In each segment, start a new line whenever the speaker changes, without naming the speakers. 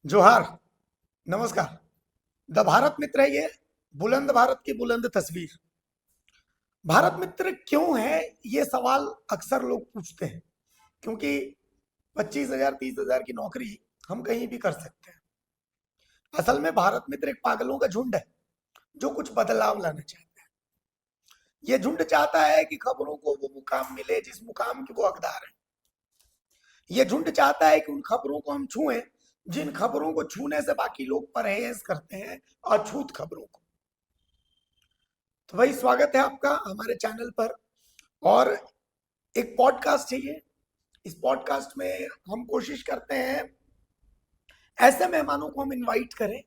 जोहार। नमस्कार। द भारत मित्र है ये। बुलंद भारत की बुलंद तस्वीर। भारत मित्र क्यों है, ये सवाल अक्सर लोग पूछते हैं। क्योंकि 25,000 30,000 की नौकरी हम कहीं भी कर सकते हैं। असल में भारत मित्र एक पागलों का झुंड है जो कुछ बदलाव लाना चाहता है। ये झुंड चाहता है कि खबरों को वो मुकाम मिले जिस मुकाम के वो हकदार है। ये झुंड चाहता है कि उन खबरों को हम छुएं जिन खबरों को छूने से बाकी लोग परहेज करते हैं, अछूत खबरों को। तो भाई, स्वागत है आपका हमारे चैनल पर। और एक पॉडकास्ट है ये। इस पॉडकास्ट में हम कोशिश करते हैं ऐसे मेहमानों को हम इनवाइट करें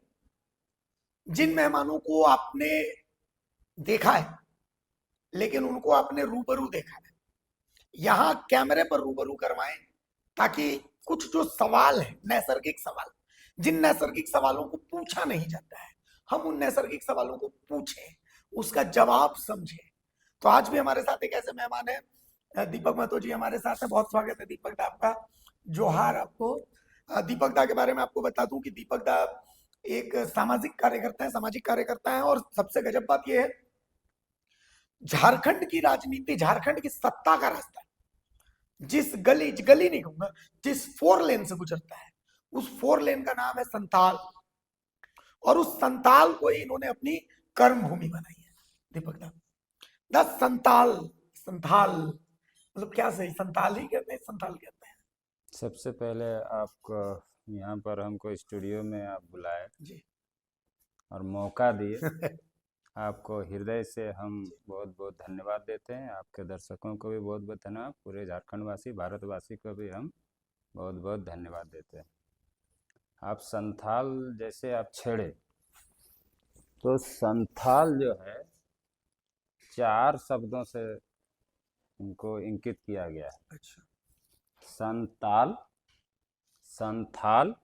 जिन मेहमानों को आपने देखा है, लेकिन उनको आपने रूबरू देखा है। यहाँ कैमरे पर रूबरू करवाएं ताकि कुछ जो सवाल है, नैसर्गिक सवाल, जिन नैसर्गिक सवालों को पूछा नहीं जाता है, हम उन नैसर्गिक सवालों को पूछें, उसका जवाब समझें। तो आज भी हमारे साथ एक ऐसे मेहमान है, दीपक महतो जी हमारे साथ है। बहुत स्वागत है दीपक दा आपका। जोहार आपको। दीपक दा के बारे में आपको बता दूं कि दीपक दा एक सामाजिक कार्यकर्ता है, सामाजिक कार्यकर्ता है। और सबसे गजब बात यह है, झारखंड की राजनीति, झारखंड की सत्ता का रास्ता जिस गली गली नहीं कहूंगा, जिस 4 लेन से गुजरता है, उस 4 लेन का नाम है संताल। और उस संताल को ही इन्होंने अपनी कर्म भूमि बनाई है। दीपक दा, दस संताल, संथाल मतलब क्या सही, संताल ही कहते हैं, संथाल कहते हैं
सबसे पहले आपको यहाँ पर हमको स्टूडियो में आप बुलाए
जी।
और मौका दिए, आपको हृदय से हम बहुत बहुत धन्यवाद देते हैं। आपके दर्शकों को भी बहुत बहुत धन्यवाद, पूरे झारखंडवासी भारतवासी को भी हम बहुत बहुत धन्यवाद देते हैं। आप संथाल जैसे आप छेड़े, तो संथाल जो है 4 शब्दों से इनको इंकित किया गया है।
अच्छा।
संताल, संथाल,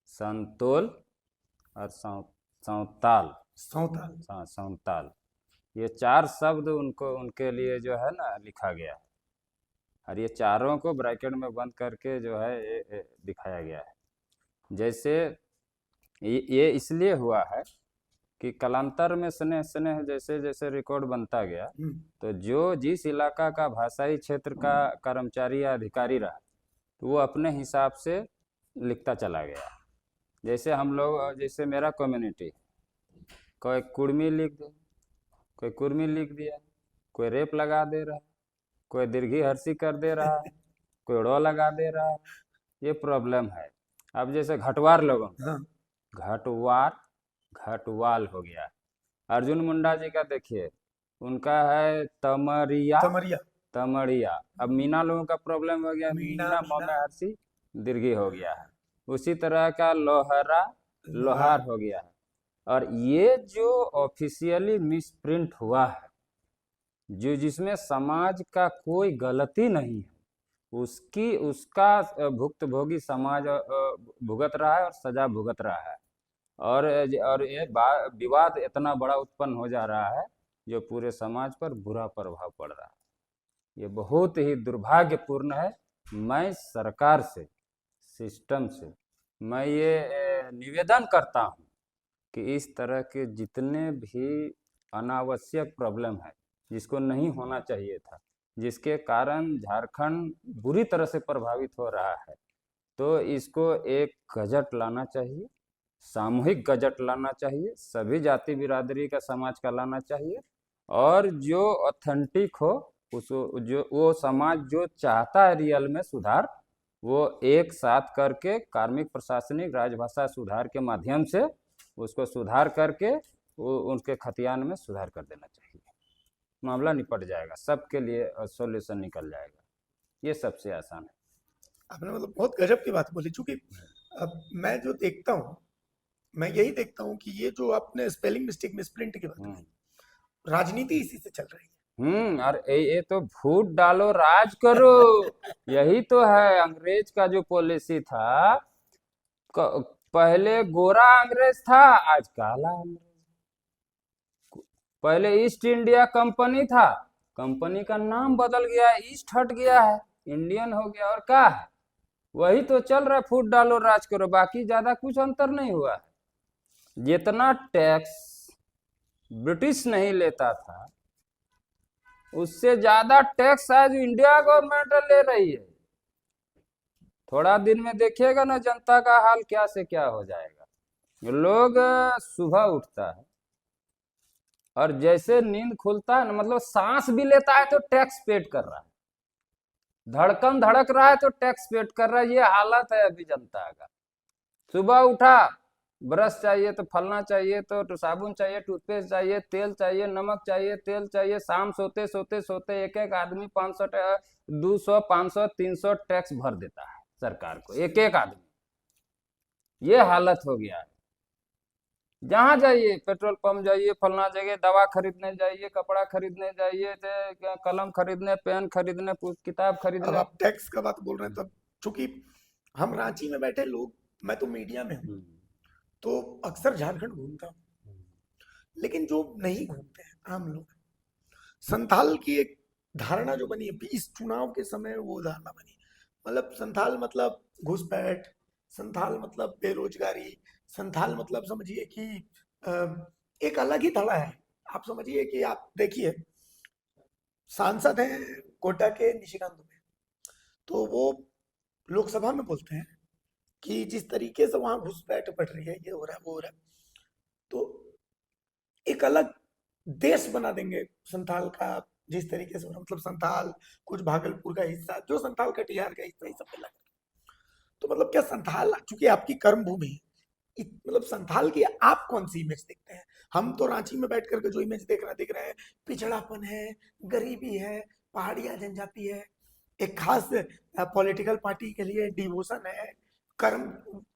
संतोल और संताल।
सौताल।
हाँ, संताल, ये 4 शब्द उनको उनके लिए जो है ना लिखा गया है। और ये चारों को ब्रैकेट में बंद करके जो है ये दिखाया गया है। जैसे ये इसलिए हुआ है कि कालांतर में स्नेह स्नेह जैसे जैसे रिकॉर्ड बनता गया, तो जो जिस इलाका का भाषाई क्षेत्र का कर्मचारी या अधिकारी रहा, तो वो अपने हिसाब से लिखता चला गया। जैसे हम लोग, जैसे मेरा कम्युनिटी, कोई कुर्मी लिख दे, कोई कुर्मी लिख दिया, कोई रेप लगा दे रहा है, कोई दीर्घी हर्षी कर दे रहा है, कोई ड़ो लगा दे रहा है। ये प्रॉब्लम है। अब जैसे घटवार लोगों का,
हाँ।
घटवार, घटवाल हो गया। अर्जुन मुंडा जी का देखिए, उनका है तमरिया,
तमरिया।
तमड़िया। अब मीना लोगों का प्रॉब्लम हो गया,
मीना,
मीना
मीना।
मौमे हर्षी दीर्घी हो गया है। उसी तरह का लोहरा, लोहार
लोहार।
हो गया है। और ये जो ऑफिशियली मिसप्रिंट हुआ है, जो जिसमें समाज का कोई गलती नहीं है, उसका भुक्तभोगी समाज भुगत रहा है और सजा भुगत रहा है। और ये विवाद इतना बड़ा उत्पन्न हो जा रहा है जो पूरे समाज पर बुरा प्रभाव पड़ रहा है। ये बहुत ही दुर्भाग्यपूर्ण है। मैं सरकार से, सिस्टम से मैं ये निवेदन करता हूँ कि इस तरह के जितने भी अनावश्यक प्रॉब्लम है, जिसको नहीं होना चाहिए था, जिसके कारण झारखंड बुरी तरह से प्रभावित हो रहा है, तो इसको एक गजट लाना चाहिए, सामूहिक गजट लाना चाहिए, सभी जाति बिरादरी का समाज का लाना चाहिए। और जो ऑथेंटिक हो, उस जो वो समाज जो चाहता है रियल में सुधार, वो एक साथ करके कार्मिक प्रशासनिक राजभाषा सुधार के माध्यम से उसको सुधार करके वो उनके खतियान में सुधार कर देना चाहिए। मामला निपट जाएगा, सबके लिए सॉल्यूशन निकल जाएगा। ये सबसे आसान है।
आपने मतलब बहुत गजब की बात बोली। चूंकि अब मैं जो देखता हूँ, मैं यही देखता हूँ कि ये जो आपने स्पेलिंग मिस्टेक, मिसप्रिंट की बात कही, राजनीति इसी से चल रही है।
और ये तो फूट डालो राज करो, यही तो है अंग्रेज का जो पॉलिसी था। पहले गोरा अंग्रेज था, आज काला अंग्रेज। पहले ईस्ट इंडिया कंपनी था, कंपनी का नाम बदल गया है, ईस्ट हट गया है, इंडियन हो गया। और क्या है, वही तो चल रहा है, फूट डालो राज करो, बाकी ज्यादा कुछ अंतर नहीं हुआ है। जितना टैक्स ब्रिटिश नहीं लेता था उससे ज्यादा टैक्स आज इंडिया गवर्नमेंट ले रही है। थोड़ा दिन में देखिएगा ना जनता का हाल क्या से क्या हो जाएगा। लोग सुबह उठता है और जैसे नींद खुलता है ना, मतलब सांस भी लेता है तो टैक्स पेड कर रहा है, धड़कन धड़क रहा है तो टैक्स पेड कर रहा है। ये हालत है अभी जनता का। सुबह उठा, ब्रश चाहिए तो फलना चाहिए, तो साबुन चाहिए, टूथपेस्ट चाहिए, तेल चाहिए, नमक चाहिए, तेल चाहिए। शाम सोते सोते सोते एक एक आदमी 500 200 500 300 टैक्स भर देता है सरकार को, एक एक आदमी। ये हालत हो गया है। जहां जाइए, पेट्रोल पंप जाइए, फलना जगह, दवा खरीदने जाइए, कपड़ा खरीदने जाइए, कलम खरीदने, पेन खरीदने, किताब
अब
खरीदने।
आप टैक्स का बात बोल रहे हैं, तब चूंकि हम रांची में बैठे लोग, मैं तो मीडिया में हूँ, तो अक्सर झारखंड घूमता हूँ, लेकिन जो नहीं घूमते हैं आम लोग, संथाल की एक धारणा जो बनी है इस चुनाव के समय, वो धारणा बनी, मतलब संथाल मतलब घुसपैठ, संथाल मतलब बेरोजगारी, संथाल मतलब समझिए कि अ, एक अलग ही धड़ा है। आप समझिए कि आप देखिए, सांसद हैं गोड्डा के निशिकांत दुबे, तो वो लोकसभा में बोलते हैं कि जिस तरीके से वहां घुसपैठ बढ़ रही है, ये हो रहा है वो हो रहा है, तो एक अलग देश बना देंगे संथाल का। जिस तरीके से मतलब संथाल कुछ भागलपुर का हिस्सा, जो संथाल कटिहार का हिस्सा, ये सब मिला के। तो मतलब क्या संथाल, चूंकि आपकी कर्म भूमि है, मतलब संथाल की आप कौन सी इमेज देखते हैं? हम तो रांची में बैठ करके जो इमेज देख रहे हैं, पिछड़ापन है, गरीबी है, पहाड़िया जनजाति है, एक खास पॉलिटिकल पार्टी के लिए डिवोशन है, कर्म,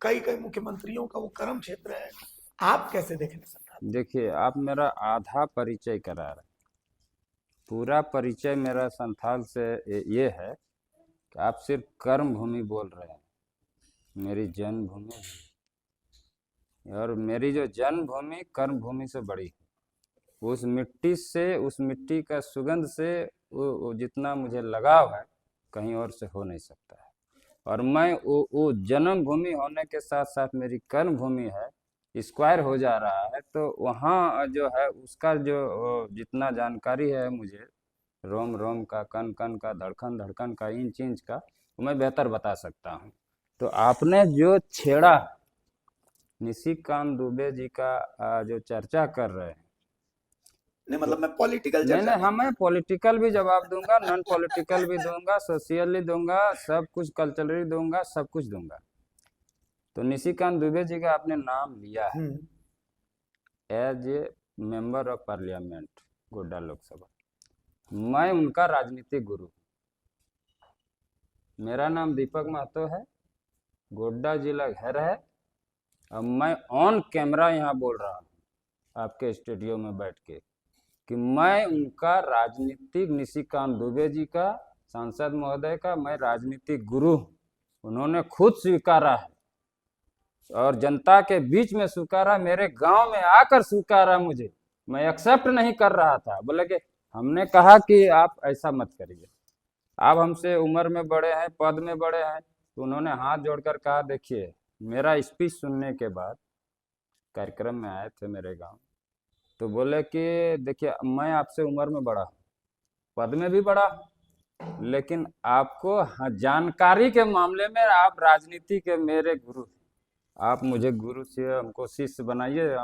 कई कई मुख्यमंत्रियों का वो कर्म क्षेत्र है। आप कैसे देख रहे हैं संथाल?
देखिए, आप मेरा आधा परिचय करा रहे हैं। पूरा परिचय मेरा संथाल से ये है कि आप सिर्फ कर्म भूमि बोल रहे हैं, मेरी जन्मभूमि है। और मेरी जो जन्मभूमि कर्म भूमि से बड़ी है। उस मिट्टी से, उस मिट्टी का सुगंध से वो जितना मुझे लगाव है, कहीं और से हो नहीं सकता है। और मैं वो जन्मभूमि होने के साथ साथ मेरी कर्म भूमि है, स्क्वायर हो जा रहा है, तो वहाँ जो है उसका जो जितना जानकारी है मुझे, रोम रोम का, कण कण का, धड़कन धड़कन का, इंच इंच का, वो मैं बेहतर बता सकता हूँ। तो आपने जो छेड़ा निशिकांत दुबे जी का जो चर्चा कर रहे हैं,
नहीं मतलब मैं पॉलिटिकल
नहीं
चर्चा
नहीं, हाँ,
नहीं।
मैं पॉलिटिकल भी जवाब दूंगा, नॉन पॉलिटिकल भी दूंगा, सोशियली दूंगा, सब कुछ कल्चरली दूंगा, सब कुछ दूंगा। तो निशिकांत दुबे जी का आपने नाम लिया है as a member of parliament Godda Lok Sabha. मैं उनका राजनीतिक गुरु। मेरा नाम दीपक महतो है, गोड्डा जिला घर है। अब मैं ऑन कैमरा यहाँ बोल रहा हूँ आपके स्टूडियो में बैठ के कि मैं उनका राजनीतिक, निशिकांत दुबे जी का, सांसद महोदय का मैं राजनीतिक गुरु हूँ। उन्होंने खुद स्वीकारा है और जनता के बीच में स्वीकारा, मेरे गांव में आकर स्वीकारा मुझे। मैं एक्सेप्ट नहीं कर रहा था, बोले कि हमने कहा कि आप ऐसा मत करिए, आप हमसे उम्र में बड़े हैं, पद में बड़े हैं। तो उन्होंने हाथ जोड़कर कहा, देखिए, मेरा स्पीच सुनने के बाद कार्यक्रम में आए थे मेरे गांव, तो बोले कि देखिए, मैं आपसे उम्र में बड़ा हूँ, पद में भी बड़ा हूँ, लेकिन आपको जानकारी के मामले में आप राजनीति के मेरे गुरु, आप मुझे गुरु से हमको शिष्य बनाइए,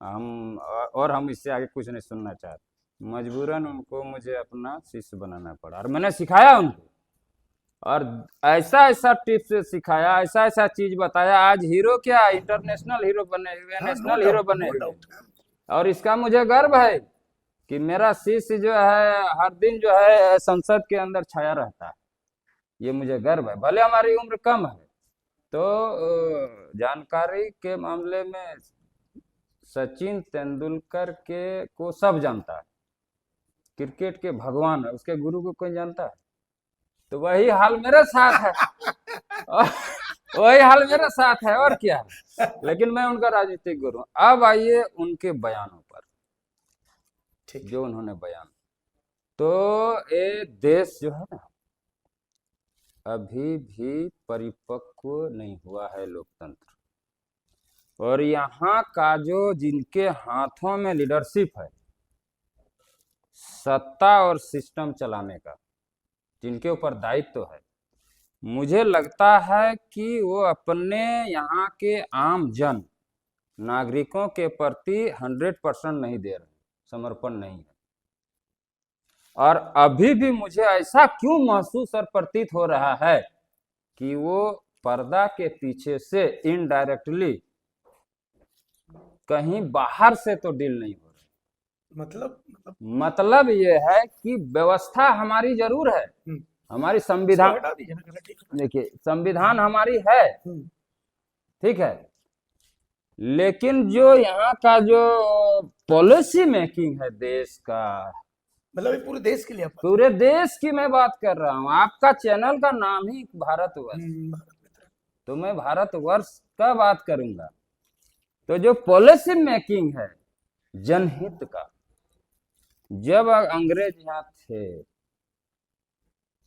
हम इससे आगे कुछ नहीं सुनना चाहते। मजबूरन उनको मुझे अपना शिष्य बनाना पड़ा और मैंने सिखाया उनको, और ऐसा ऐसा टिप्स सिखाया, ऐसा ऐसा चीज बताया। आज हीरो क्या, इंटरनेशनल हीरो बने हुए,
हाँ, नो
नेशनल हीरो
डाउट,
बने
नो
हुए।
डाउट।
और इसका मुझे गर्व है कि मेरा शिष्य जो है हर दिन जो है संसद के अंदर छाया रहता है। ये मुझे गर्व है, भले हमारी उम्र कम है। तो जानकारी के मामले में सचिन तेंदुलकर के को सब जानता है, क्रिकेट के भगवान है, उसके गुरु को कोई जानता है? तो वही हाल मेरे साथ है। और वही हाल मेरे साथ है, और क्या है। लेकिन मैं उनका राजनीतिक गुरु हूं। अब आइए उनके बयानों पर,
ठीक है।
जो उन्होंने बयान, तो ये देश जो है ना, अभी भी परिपक्व नहीं हुआ है लोकतंत्र। और यहाँ का जो जिनके हाथों में लीडरशिप है सत्ता और सिस्टम चलाने का, जिनके ऊपर दायित्व है, मुझे लगता है कि वो अपने यहाँ के आम जन नागरिकों के प्रति 100% नहीं दे रहे, समर्पण नहीं है। और अभी भी मुझे ऐसा क्यों महसूस और प्रतीत हो रहा है कि वो पर्दा के पीछे से इनडायरेक्टली कहीं बाहर से तो डील नहीं हो रही। मतलब ये है कि व्यवस्था हमारी जरूर है, हमारी संविधान, देखिए संविधान हमारी है, ठीक है, लेकिन जो यहाँ का जो पॉलिसी मेकिंग है देश का,
मतलब ये पूरे देश के लिए,
पूरे देश की मैं बात कर रहा हूँ। आपका चैनल का नाम ही भारतवर्ष, तो मैं भारतवर्ष का बात करूंगा। तो जो पॉलिसी मेकिंग है जनहित का, जब अंग्रेज यहाँ थे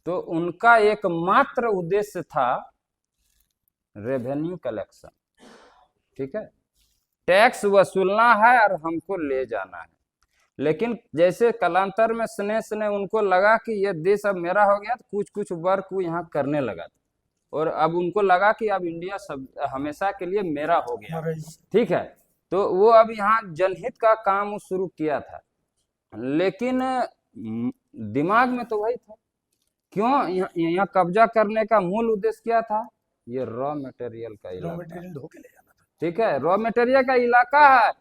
तो उनका एकमात्र उद्देश्य था रेवेन्यू कलेक्शन, ठीक है, टैक्स वसूलना है और हमको ले जाना है। लेकिन जैसे कालांतर में स्नेह स्नेह उनको लगा कि ये देश अब मेरा हो गया, तो कुछ कुछ वर्क वो यहाँ करने लगा, और अब उनको लगा कि अब इंडिया सब हमेशा के लिए मेरा हो गया, ठीक है। तो वो अब यहाँ जनहित का काम शुरू किया था, लेकिन दिमाग में तो वही था। क्यों यहाँ कब्जा करने का मूल उद्देश्य क्या था? ये रॉ मटेरियल का इलाका,
ढोके ले जाना था,
ठीक है, रॉ मटेरियल का इलाका है।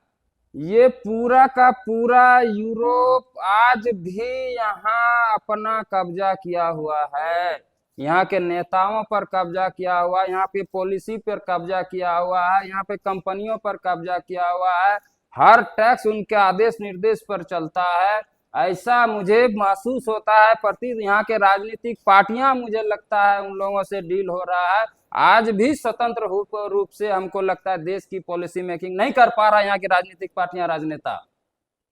ये पूरा का पूरा यूरोप आज भी यहाँ अपना कब्जा किया हुआ है, यहाँ के नेताओं पर कब्जा किया हुआ है, यहाँ पे पॉलिसी पर कब्जा किया हुआ है, यहाँ पे कंपनियों पर कब्जा किया हुआ है, हर टैक्स उनके आदेश निर्देश पर चलता है। ऐसा मुझे महसूस होता है, प्रति यहाँ के राजनीतिक पार्टियां, मुझे लगता है उन लोगों से डील हो रहा है। आज भी स्वतंत्र रूप से हमको लगता है देश की पॉलिसी मेकिंग नहीं कर पा रहा यहाँ की राजनीतिक पार्टियां, राजनेता।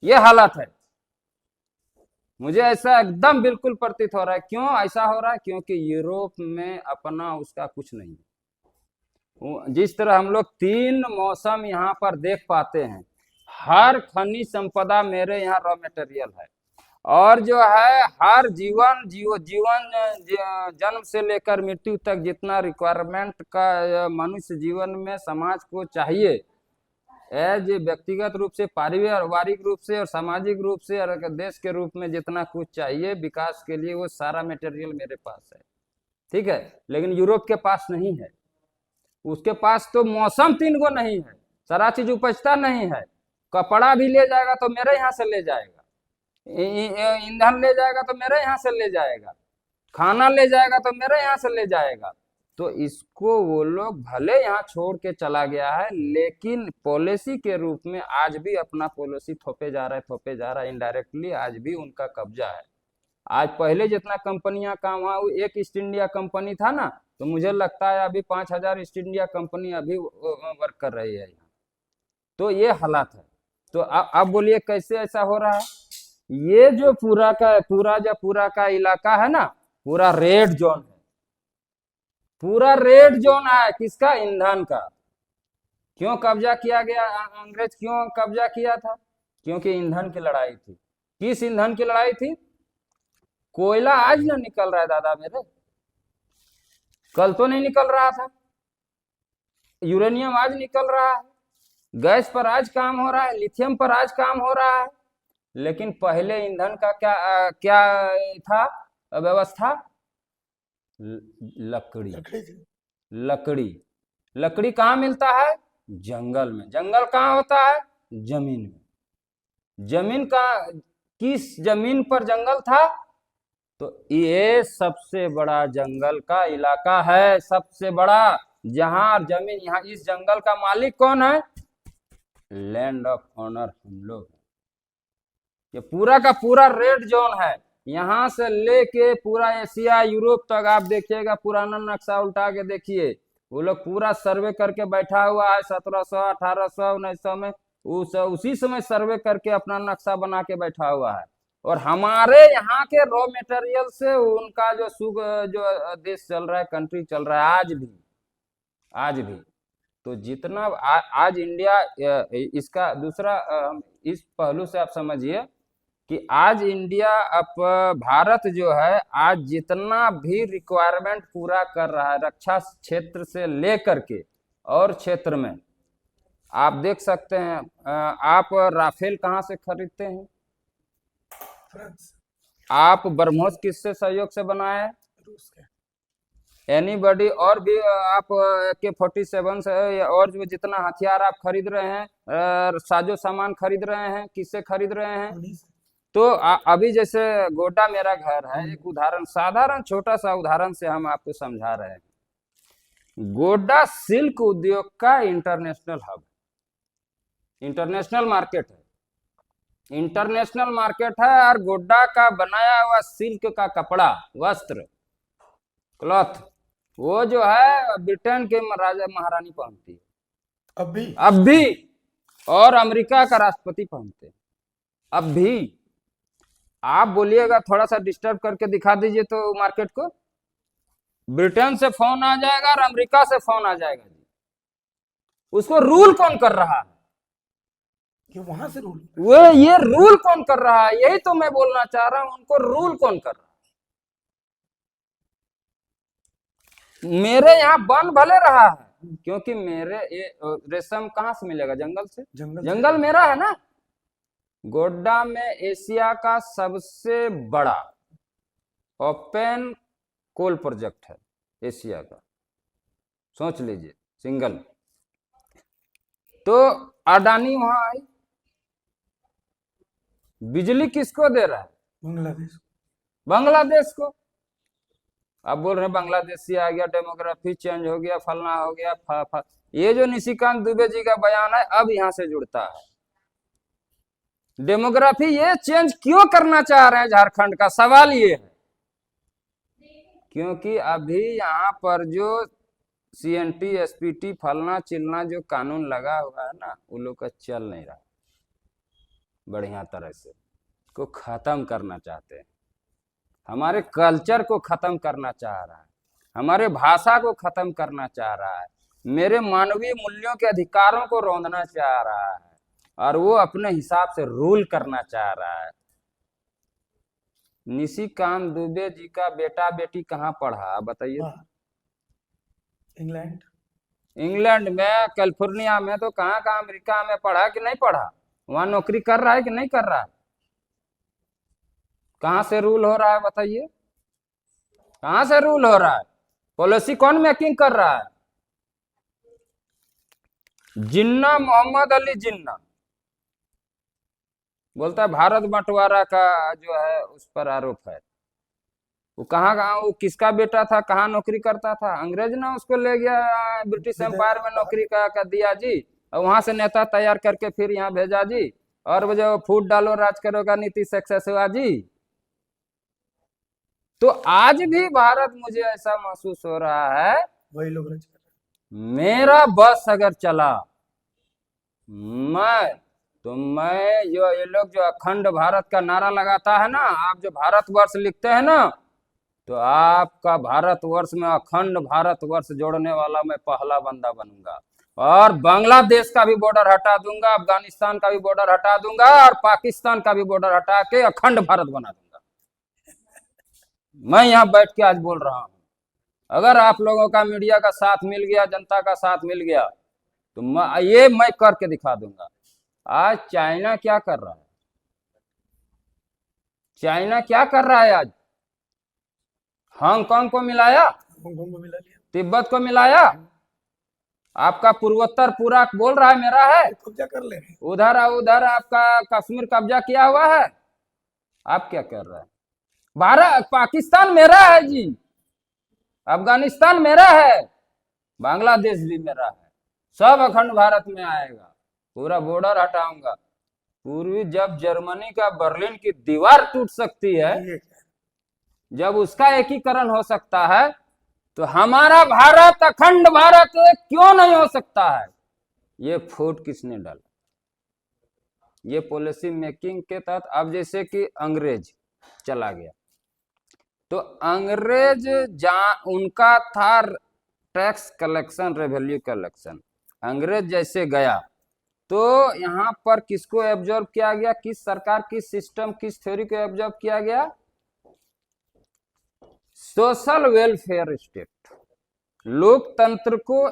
ये हालत है, मुझे ऐसा एकदम बिल्कुल प्रतीत हो रहा है। क्यों ऐसा हो रहा है? क्योंकि यूरोप में अपना उसका कुछ नहीं है। जिस तरह हम लोग 3 मौसम यहाँ पर देख पाते हैं, हर खनिज संपदा मेरे यहाँ रॉ मटेरियल है, और जो है हर जीवन जन्म से लेकर मृत्यु तक जितना रिक्वायरमेंट का मनुष्य जीवन में समाज को चाहिए, एज व्यक्तिगत रूप से, पारिवारिक रूप से और सामाजिक रूप से और देश के रूप में जितना कुछ चाहिए विकास के लिए, वो सारा मटेरियल मेरे पास है, ठीक है। लेकिन यूरोप के पास नहीं है, उसके पास तो मौसम 3 गो नहीं है, सारा चीज उपजता नहीं है। कपड़ा भी ले जाएगा तो मेरे यहाँ से ले जाएगा, ईंधन ले जाएगा तो मेरे यहाँ से ले जाएगा, खाना ले जाएगा तो मेरे यहाँ से ले जाएगा। तो इसको वो लोग भले यहाँ छोड़ के चला गया है, लेकिन पॉलिसी के रूप में आज भी अपना पॉलिसी थोपे जा रहा है इनडायरेक्टली, आज भी उनका कब्जा है। आज पहले जितना कंपनियां काम हुआ, एक ईस्ट इंडिया कंपनी था ना, तो मुझे लगता है अभी 5000 ईस्ट इंडिया कंपनी अभी वर्क कर रही है यहाँ। तो ये हालात है। तो अब बोलिए कैसे ऐसा हो रहा है? ये जो पूरा का इलाका है ना, पूरा रेड जोन है, पूरा रेड जोन है। किसका? ईंधन का। क्यों कब्जा किया गया? अंग्रेज क्यों कब्जा किया था? क्योंकि ईंधन की लड़ाई थी। किस ईंधन की लड़ाई थी? कोयला आज ना निकल रहा है दादा मेरे, कल तो नहीं निकल रहा था। यूरेनियम आज निकल रहा है, गैस पर आज काम हो रहा है, लिथियम पर आज काम हो रहा है। लेकिन पहले ईंधन का क्या था व्यवस्था? लकड़ी कहाँ मिलता है? जंगल में। जंगल कहाँ होता है? जमीन में। जमीन का किस जमीन पर जंगल था? तो ये सबसे बड़ा जंगल का इलाका है, सबसे बड़ा, जहां जमीन, यहाँ इस जंगल का मालिक कौन है? लैंड ऑफ ऑनर हम लोग। ये पूरा का पूरा रेड जोन है, यहाँ से लेके पूरा एशिया यूरोप तक आप देखिएगा, पुराना नक्शा उल्टा के देखिए, वो लोग पूरा सर्वे करके बैठा हुआ है। 1700, 1800, 1900 में उसी समय सर्वे करके अपना नक्शा बना के बैठा हुआ है। और हमारे यहाँ के रॉ मटेरियल से उनका जो देश चल रहा है, कंट्री चल रहा है आज भी। तो जितना आज इंडिया इसका दूसरा इस पहलू से आप समझिए कि आज इंडिया भारत जो है आज जितना भी रिक्वायरमेंट पूरा कर रहा है रक्षा क्षेत्र से लेकर के और क्षेत्र में, आप देख सकते हैं। आप राफेल कहाँ से खरीदते हैं?
फ्रांस,
आप ब्रह्मोस किससे सहयोग से बनाए?
रूस के।
एनीबॉडी? और भी आप AK-47 से और जो जितना हथियार आप खरीद रहे हैं, साजो सामान खरीद रहे हैं, किससे खरीद रहे हैं?
उन्हीं से।
तो अभी जैसे गोड्डा मेरा घर है, एक उदाहरण, साधारण छोटा सा उदाहरण से हम आपको समझा रहे हैं। गोड्डा सिल्क उद्योग का इंटरनेशनल हब, इंटरनेशनल मार्केट है, इंटरनेशनल मार्केट है। और गोड्डा का बनाया हुआ सिल्क का कपड़ा, वस्त्र, क्लॉथ, वो जो है ब्रिटेन के राजा महारानी पहनती है अब भी, और अमेरिका का राष्ट्रपति पहनते हैं अब भी। आप बोलिएगा थोड़ा सा डिस्टर्ब करके दिखा दीजिए तो मार्केट को, ब्रिटेन से फोन आ जाएगा और अमेरिका से फोन आ जाएगा जी। उसको रूल कौन कर रहा है?
कि वहां से रूल,
वो ये रूल कौन कर रहा है? यही तो मैं बोलना चाह रहा हूं, उनको रूल कौन कर रहा है? मेरे यहाँ बन भले रहा है, क्योंकि मेरे ये रेशम कहाँ से मिलेगा? जंगल से। जंगल मेरा है ना। गोड्डा में एशिया का सबसे बड़ा ओपन कोल प्रोजेक्ट है एशिया का, सोच लीजिए, सिंगल। तो अडानी वहां आई, बिजली किसको दे रहा है? बांग्लादेश को। अब बोल रहे हैं बांग्लादेश से आ गया, डेमोग्राफी चेंज हो गया, फलना हो गया, ये जो निशिकांत दुबे जी का बयान है अब यहां से जुड़ता है। डेमोग्राफी ये चेंज क्यों करना चाह रहे हैं झारखंड का सवाल ये है, क्योंकि अभी यहाँ पर जो CNT SPT फलना चिलना जो कानून लगा हुआ है ना, वो लोग का चल नहीं रहा बढ़िया तरह से, को खत्म करना चाहते हैं। हमारे कल्चर को खत्म करना चाह रहा है, हमारे भाषा को खत्म करना चाह रहा है, मेरे मानवीय मूल्यों के अधिकारों को रौंदना चाह रहा है, और वो अपने हिसाब से रूल करना चाह रहा है। निशिकांत दुबे जी का बेटा बेटी कहाँ पढ़ा बताइए? इंग्लैंड में, कैलिफोर्निया में, तो कहाँ कहाँ, अमेरिका में पढ़ा कि नहीं पढ़ा? वहां नौकरी कर रहा है कि नहीं कर रहा है? कहाँ से रूल हो रहा है बताइए? कहाँ से रूल हो रहा है? पॉलिसी कौन मेकिंग कर रहा है? जिन्ना, मोहम्मद अली जिन्ना बोलता है भारत बंटवारा का जो है उस पर आरोप है। वो कहाँ कहाँ, वो किसका बेटा था, कहाँ नौकरी करता था? अंग्रेज ना उसको ले गया ब्रिटिश एम्पायर में नौकरी का दिया जी, और वहां से नेता तैयार करके फिर यहाँ भेजा जी, और वो जो फूट डालो राज करोगा नीति सक्सेस हुआ जी। तो आज भी भारत, मुझे ऐसा महसूस हो रहा है,
वही लोग राज कर रहे हैं।
मेरा बस अगर चला, मैं जो ये लोग जो अखंड भारत का नारा लगाता है ना, आप जो भारतवर्ष लिखते हैं ना, तो आपका भारतवर्ष में अखंड भारतवर्ष जोड़ने वाला मैं पहला बंदा बनूंगा, और बांग्लादेश का भी बॉर्डर हटा दूंगा, अफगानिस्तान का भी बॉर्डर हटा दूंगा, और पाकिस्तान का भी बॉर्डर हटा के अखंड भारत बना दूंगा। मैं यहाँ बैठ के आज बोल रहा हूँ। अगर आप लोगों का, मीडिया का साथ मिल गया, जनता का साथ मिल गया, तो मैं करके दिखा दूंगा। आज चाइना क्या कर रहा है? चाइना क्या कर रहा है आज? हांगकांग को मिलाया, तिब्बत को मिलाया, आपका पूर्वोत्तर पूरा बोल रहा है मेरा है,
कब्जा कर ले रहे हैं।
उधर आपका कश्मीर कब्जा किया हुआ है। आप क्या कर रहे हैं? भारत, पाकिस्तान मेरा है जी, अफगानिस्तान मेरा है, बांग्लादेश भी मेरा है, सब अखंड भारत में आएगा, पूरा बॉर्डर हटाऊंगा। पूर्वी जब जर्मनी का बर्लिन की दीवार टूट सकती है, जब उसका एकीकरण हो सकता है, तो हमारा भारत, अखंड भारत क्यों नहीं हो सकता है? ये फूट किसने डाला? ये पॉलिसी मेकिंग के तहत अब जैसे कि अंग्रेज चला गया, तो अंग्रेज जहाँ उनका था टैक्स कलेक्शन, रेवेन्यू कलेक्शन, अंग्रेज जैसे गया तो यहाँ पर किसको एब्जॉर्ब किया गया, किस सरकार, किस सिस्टम, किस थ्योरी को एब्जॉर्ब किया गया, सोशल वेलफेयर स्टेट, लोकतंत्र को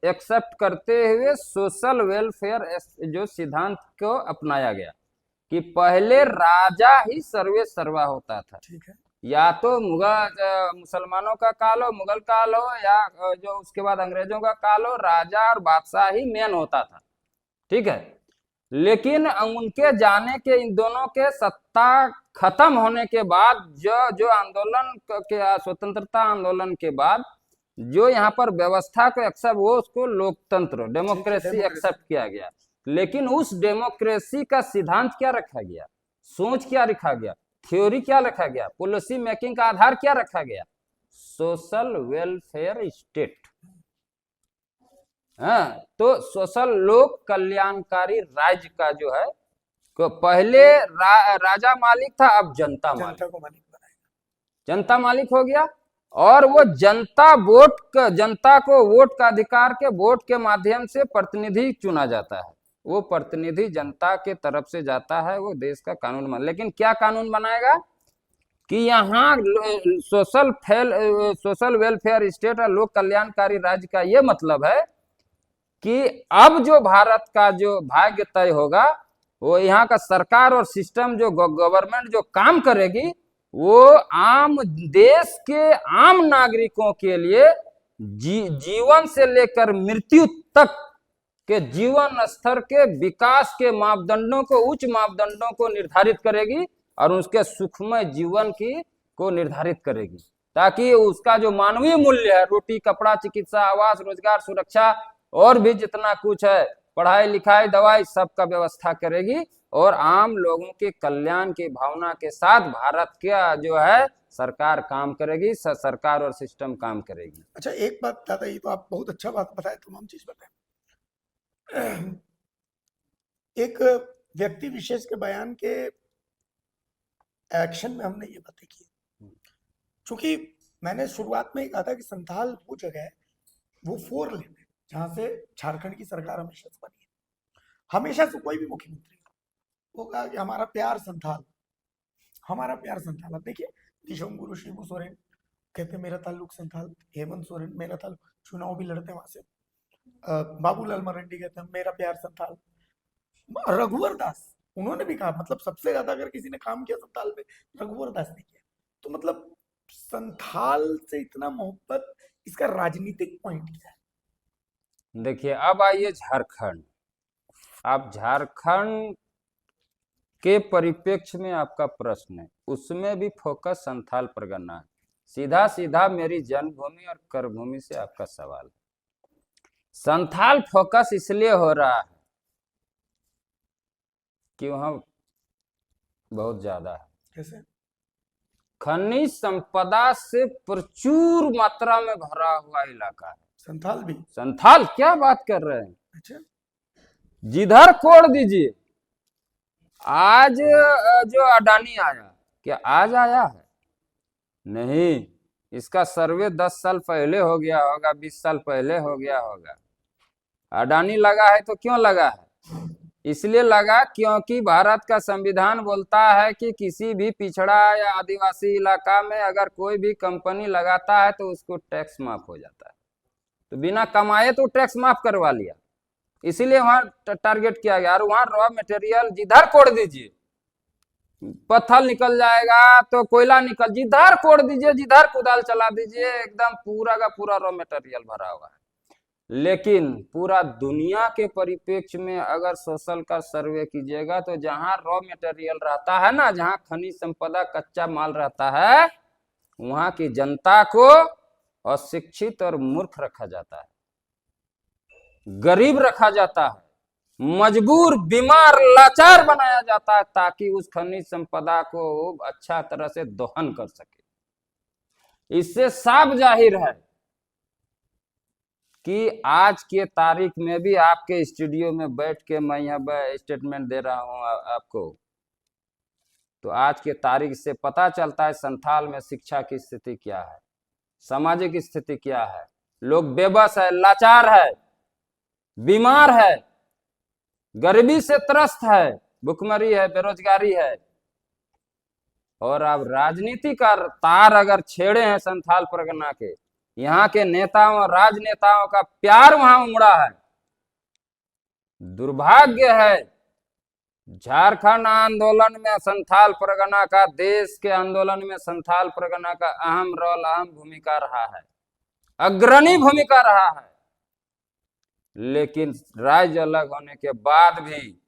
एक्सेप्ट करते हुए सोशल वेलफेयर जो सिद्धांत को अपनाया गया कि पहले राजा ही सर्वे सर्वा होता था।
ठीक है।
या तो मुसलमानों का काल हो, मुगल काल हो, या जो उसके बाद अंग्रेजों का काल हो, राजा और बादशाह ही मेन होता था। ठीक है, लेकिन उनके जाने के, इन दोनों के सत्ता खत्म होने के बाद जो आंदोलन के, स्वतंत्रता आंदोलन के बाद जो यहाँ पर व्यवस्था को एक्सेप्ट, वो उसको लोकतंत्र, डेमोक्रेसी एक्सेप्ट किया गया। लेकिन उस डेमोक्रेसी का सिद्धांत क्या रखा गया, सोच क्या रखा गया, थ्योरी क्या रखा गया, पॉलिसी मेकिंग का आधार क्या रखा गया, सोशल वेलफेयर स्टेट। हाँ, तो सोशल लोक कल्याणकारी राज्य का जो है, को पहले राजा मालिक था, अब जनता मालिक,
जनता को मालिक बनाएगा,
जनता मालिक हो गया। और वो जनता जनता को वोट का अधिकार के, वोट के माध्यम से प्रतिनिधि चुना जाता है, वो प्रतिनिधि जनता के तरफ से जाता है, वो देश का कानून बना। लेकिन क्या कानून बनाएगा कि यहाँ सोशल वेलफेयर स्टेट और लोक कल्याणकारी राज्य का ये मतलब है कि अब जो भारत का जो भाग्य तय होगा, वो यहाँ का सरकार और सिस्टम, जो गवर्नमेंट जो काम करेगी, वो आम देश के आम नागरिकों के लिए जीवन से लेकर मृत्यु तक के जीवन स्तर के विकास के मापदंडों को, उच्च मापदंडों को निर्धारित करेगी और उसके सुखमय जीवन को निर्धारित करेगी, ताकि उसका जो मानवीय मूल्य है, रोटी, कपड़ा, चिकित्सा, आवास, रोजगार, सुरक्षा और भी जितना कुछ है, पढ़ाई लिखाई, दवाई, सबका व्यवस्था करेगी और आम लोगों के कल्याण की भावना के साथ भारत का जो है सरकार काम करेगी, सरकार और सिस्टम काम करेगी।
अच्छा, एक बात दादा, ये तो आप बहुत अच्छा बात बताए, तमाम चीज बताए। एक व्यक्ति विशेष के बयान के एक्शन में हमने ये बातें की, क्योंकि मैंने शुरुआत में ही कहा था कि संथाल वो जगह है, वो 4 लेन है जहां से झारखंड की सरकार हमेशा से बनी है। हमेशा से कोई भी मुख्यमंत्री वो कहा कि हमारा प्यार संथाल, हमारा प्यार संथाल। अब देखिए, दिशोम गुरु शिबू सोरेन कहते मेरा ताल्लुक संथाल, हेमंत सोरेन मेरा ताल्लुक, चुनाव भी लड़ते वहां से, बाबूलाल मरांडी कहते हैं मेरा प्यार संथाल, रघुवर दास उन्होंने भी कहा, मतलब सबसे ज्यादा अगर किसी ने काम किया संथाल पे, रघुवर दास ने किया। तो मतलब संथाल से इतना मोहब्बत, इसका राजनीतिक पॉइंट क्या है?
देखिए, अब आइए झारखंड। आप झारखंड के परिप्रेक्ष्य में आपका प्रश्न है, उसमें भी फोकस संथाल पर करना है। सीधा सीधा मेरी जन्मभूमि और कर्मभूमि से आपका सवाल। संथाल फोकस इसलिए हो रहा है कि वहां बहुत ज्यादा है,
कैसे?
खनिज संपदा से प्रचुर मात्रा में भरा हुआ इलाका है।
संथाल भी?
संथाल क्या बात कर रहे हैं,
अच्छा,
जिधर कोड़ दीजिए। आज जो अडानी आया, क्या आज आया है? नहीं, इसका सर्वे 10 साल पहले हो गया होगा, 20 साल पहले हो गया होगा। अडानी लगा है तो क्यों लगा है? इसलिए लगा क्योंकि भारत का संविधान बोलता है कि किसी भी पिछड़ा या आदिवासी इलाका में अगर कोई भी कंपनी लगाता है तो उसको टैक्स माफ हो जाता है। तो बिना कमाए तो टैक्स माफ करवा लिया, इसीलिए वहां टारगेट किया गया। और वहां रॉ मटेरियल जिधर कोड़ दीजिए, पत्थर निकल जाएगा तो कोयला निकल, जिधर कोड़ दीजिए, जिधर कुदाल चला दीजिए, एकदम पूरा का पूरा रॉ मटेरियल भरा हुआ है। लेकिन पूरा दुनिया के परिप्रेक्ष्य में अगर सोशल का सर्वे कीजिएगा तो जहां रॉ मटेरियल रहता है ना, जहां खनिज संपदा, कच्चा माल रहता है, वहां की जनता को अशिक्षित और मूर्ख रखा जाता है, गरीब रखा जाता है, मजबूर, बीमार, लाचार बनाया जाता है, ताकि उस खनिज संपदा को अच्छा तरह से दोहन कर सके। इससे साफ जाहिर है कि आज के तारीख में भी आपके स्टूडियो में बैठ के मैं यहाँ स्टेटमेंट दे रहा हूँ आपको, तो आज के तारीख से पता चलता है संथाल में शिक्षा की स्थिति क्या है, सामाजिक स्थिति क्या है। लोग बेबस है, लाचार है, बीमार है, गरीबी से त्रस्त है, भुखमरी है, बेरोजगारी है। और अब राजनीति का तार अगर छेड़े हैं संथाल परगना के, यहाँ के नेताओं, राजनेताओं का प्यार वहां उमड़ा है। दुर्भाग्य है, झारखंड आंदोलन में संथाल परगना का, देश के आंदोलन में संथाल परगना का अहम रोल, अहम भूमिका रहा है, अग्रणी भूमिका रहा है। लेकिन राज्य अलग होने के बाद भी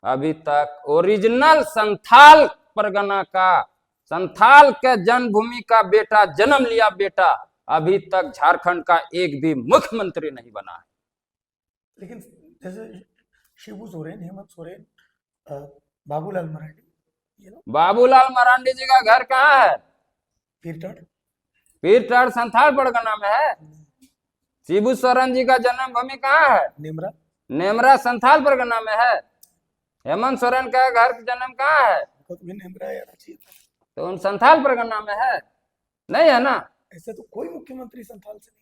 अभी तक ओरिजिनल संथाल परगना का, संथाल के जन्मभूमि का बेटा, जन्म लिया बेटा, अभी तक झारखंड का एक भी मुख्यमंत्री नहीं बना है।
लेकिन जैसे शिबू सोरेन, हेमंत सोरेन, बाबूलाल मरांडी,
बाबूलाल मरांडी जी का घर कहाँ है?
पीरटड़।
पीरटड़ संथाल परगना में है। शिबू सोरेन जी का जन्मभूमि कहाँ है?
नेमरा।
नेमरा संथाल परगना में है। हेमंत सोरेन का घर जन्म कहाँ है?
नेमरा या रांची था।
तो उन संथाल परगना में है, नहीं है ना?
ऐसे तो कोई मुख्यमंत्री संथाल से नहीं।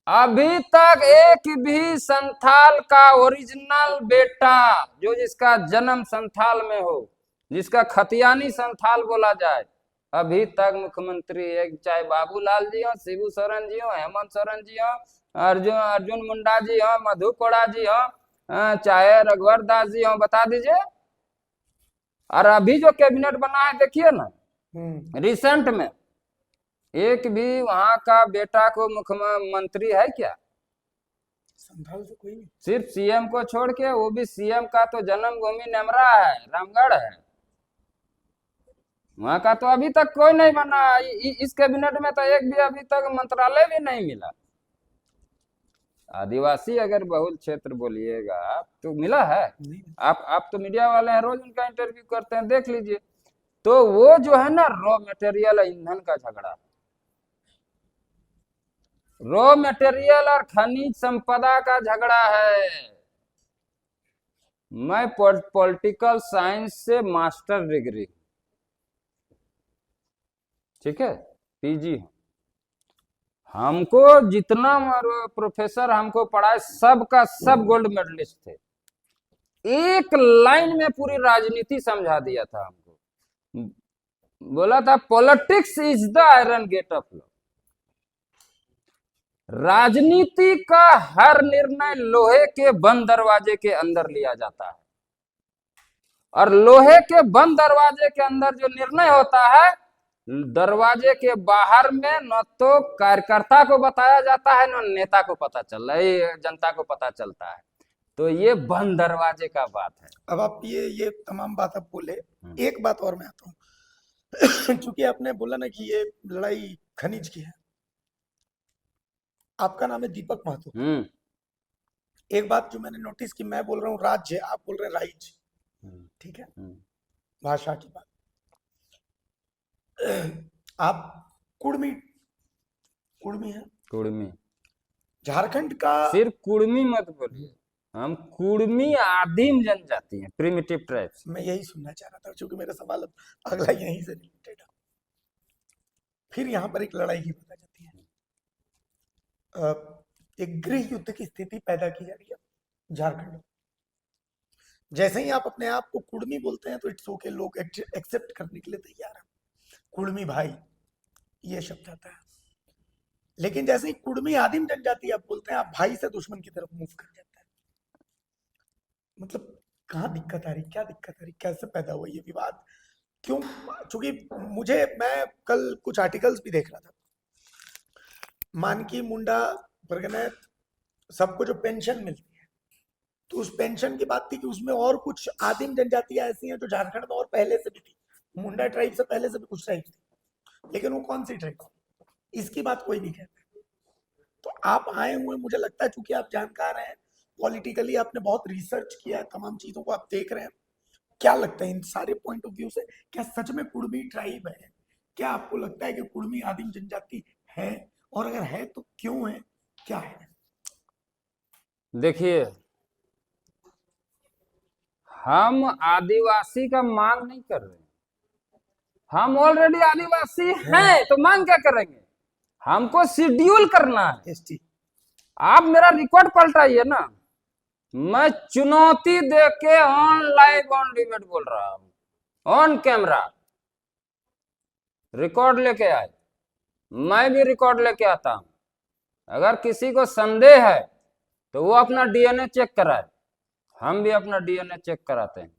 अभी तक एक भी संथाल का ओरिजिनल बेटा, जो जिसका जन्म संथाल में हो, जिसका खतियानी संथाल बोला जाए, अभी तक मुख्यमंत्री एक, चाहे बाबूलाल जी हो, शिबू सोरेन जी हो, हेमंत सोरेन जी हो, अर्जुन मुंडा जी हो, मधु कोड़ा जी हो, चाहे रघुवर दास जी हो, बता दीजिए। और अभी जो कैबिनेट बना है देखिए ना, रिसेंट में एक भी वहां का बेटा को मुख्यमंत्री है क्या?
संथाल से कोई नहीं।
सिर्फ सीएम को छोड़ के, वो भी सीएम का तो जन्मभूमि नेमरा है, रामगढ़ है, वहां का तो अभी तक कोई नहीं बना। इस कैबिनेट में तो एक भी अभी तक मंत्रालय भी नहीं मिला। आदिवासी अगर बहुल क्षेत्र बोलिएगा तो मिला है? आप तो मीडिया वाले हैं, रोज उनका इंटरव्यू करते हैं, देख लीजिए। तो वो जो है ना, रॉ मटेरियल, ईंधन का झगड़ा, रॉ मटेरियल और खनिज संपदा का झगड़ा है। मैं पॉलिटिकल साइंस से मास्टर डिग्री, ठीक है, पीजी हूं। हमको जितना प्रोफेसर हमको पढ़ाए, सब का सब गोल्ड मेडलिस्ट थे। एक लाइन में पूरी राजनीति समझा दिया था हमको, बोला था politics is the iron gate of law. राजनीति का हर निर्णय लोहे के बंद दरवाजे के अंदर लिया जाता है, और लोहे के बंद दरवाजे के अंदर जो निर्णय होता है, दरवाजे के बाहर में न तो कार्यकर्ता को बताया जाता है, न नेता को पता चल रहा है, जनता को पता चलता है। तो ये बंद दरवाजे का बात है।
अब आप ये तमाम बात आप बोले, एक बात और मैं आता हूँ। चूंकि आपने बोला ना कि ये लड़ाई खनिज की है, आपका नाम है दीपक महतो। एक बात जो मैंने नोटिस की, मैं बोल रहा हूँ राज्य, आप बोल रहे हैं राइज, ठीक है, भाषा की बात। आप कुड़मी है,
कुड़मी,
झारखंड का।
सिर्फ कुड़मी मत बोलिए, हम कुड़मी आदिम जनजाति हैं, प्रिमिटिव ट्राइब्स।
मैं यही सुनना चाह रहा था, क्योंकि मेरा सवाल अब अगला यहीं से रिलेटेड है। फिर यहाँ पर एक लड़ाई की बात आ जाती है, एक गृह युद्ध की स्थिति पैदा की जा रही है झारखंड में। जैसे ही आप अपने आप को कुड़मी बोलते हैं तो इट्स ओके, लोग एक्सेप्ट करने के लिए तैयार है, कुड़मी भाई ये शब्द आता है। लेकिन जैसे ही कुड़मी आदिम जनजाति आप बोलते हैं, आप भाई से दुश्मन की तरफ मूव कर जाते हैं। मतलब कहाँ दिक्कत आ रही, क्या दिक्कत आ रही, कैसे पैदा हुआ ये विवाद, क्यों? चूंकि मैं कल कुछ आर्टिकल्स भी देख रहा था, मानकी, मुंडा, परगना, सबको जो पेंशन मिलती है, तो उस पेंशन की बात थी कि उसमें और कुछ आदिम जनजातियां ऐसी हैं जो झारखंड में और पहले से भी थी। मुंडा ट्राइब से पहले से भी कुछ ट्राइब थी, लेकिन वो कौन सी ट्राइब, इसकी बात कोई नहीं कहता। तो आप आए हुए, मुझे लगता है चूंकि आप जानकार हैं, पॉलिटिकली आपने बहुत रिसर्च किया है, तमाम चीजों को आप देख रहे हैं, क्या लगता है इन सारे पॉइंट ऑफ व्यू से, क्या सच में कुड़मी ट्राइब है? क्या आपको लगता है कि कुड़मी आदिम जनजाति है? और अगर है तो क्यों है, क्या है?
देखिए, हम आदिवासी का मांग नहीं कर रहे, हम ऑलरेडी आदिवासी हैं, तो मांग क्या करेंगे? हमको शेड्यूल करना है।
एसटी
आप मेरा रिकॉर्ड पलटाइए ना, मैं चुनौती दे के ऑन लाइव ऑन डिबेट बोल रहा हूं, ऑन कैमरा रिकॉर्ड लेके आए, मैं भी रिकॉर्ड लेके आता हूं। अगर किसी को संदेह है तो वो अपना डीएनए चेक कराए, हम भी अपना डीएनए चेक कराते हैं,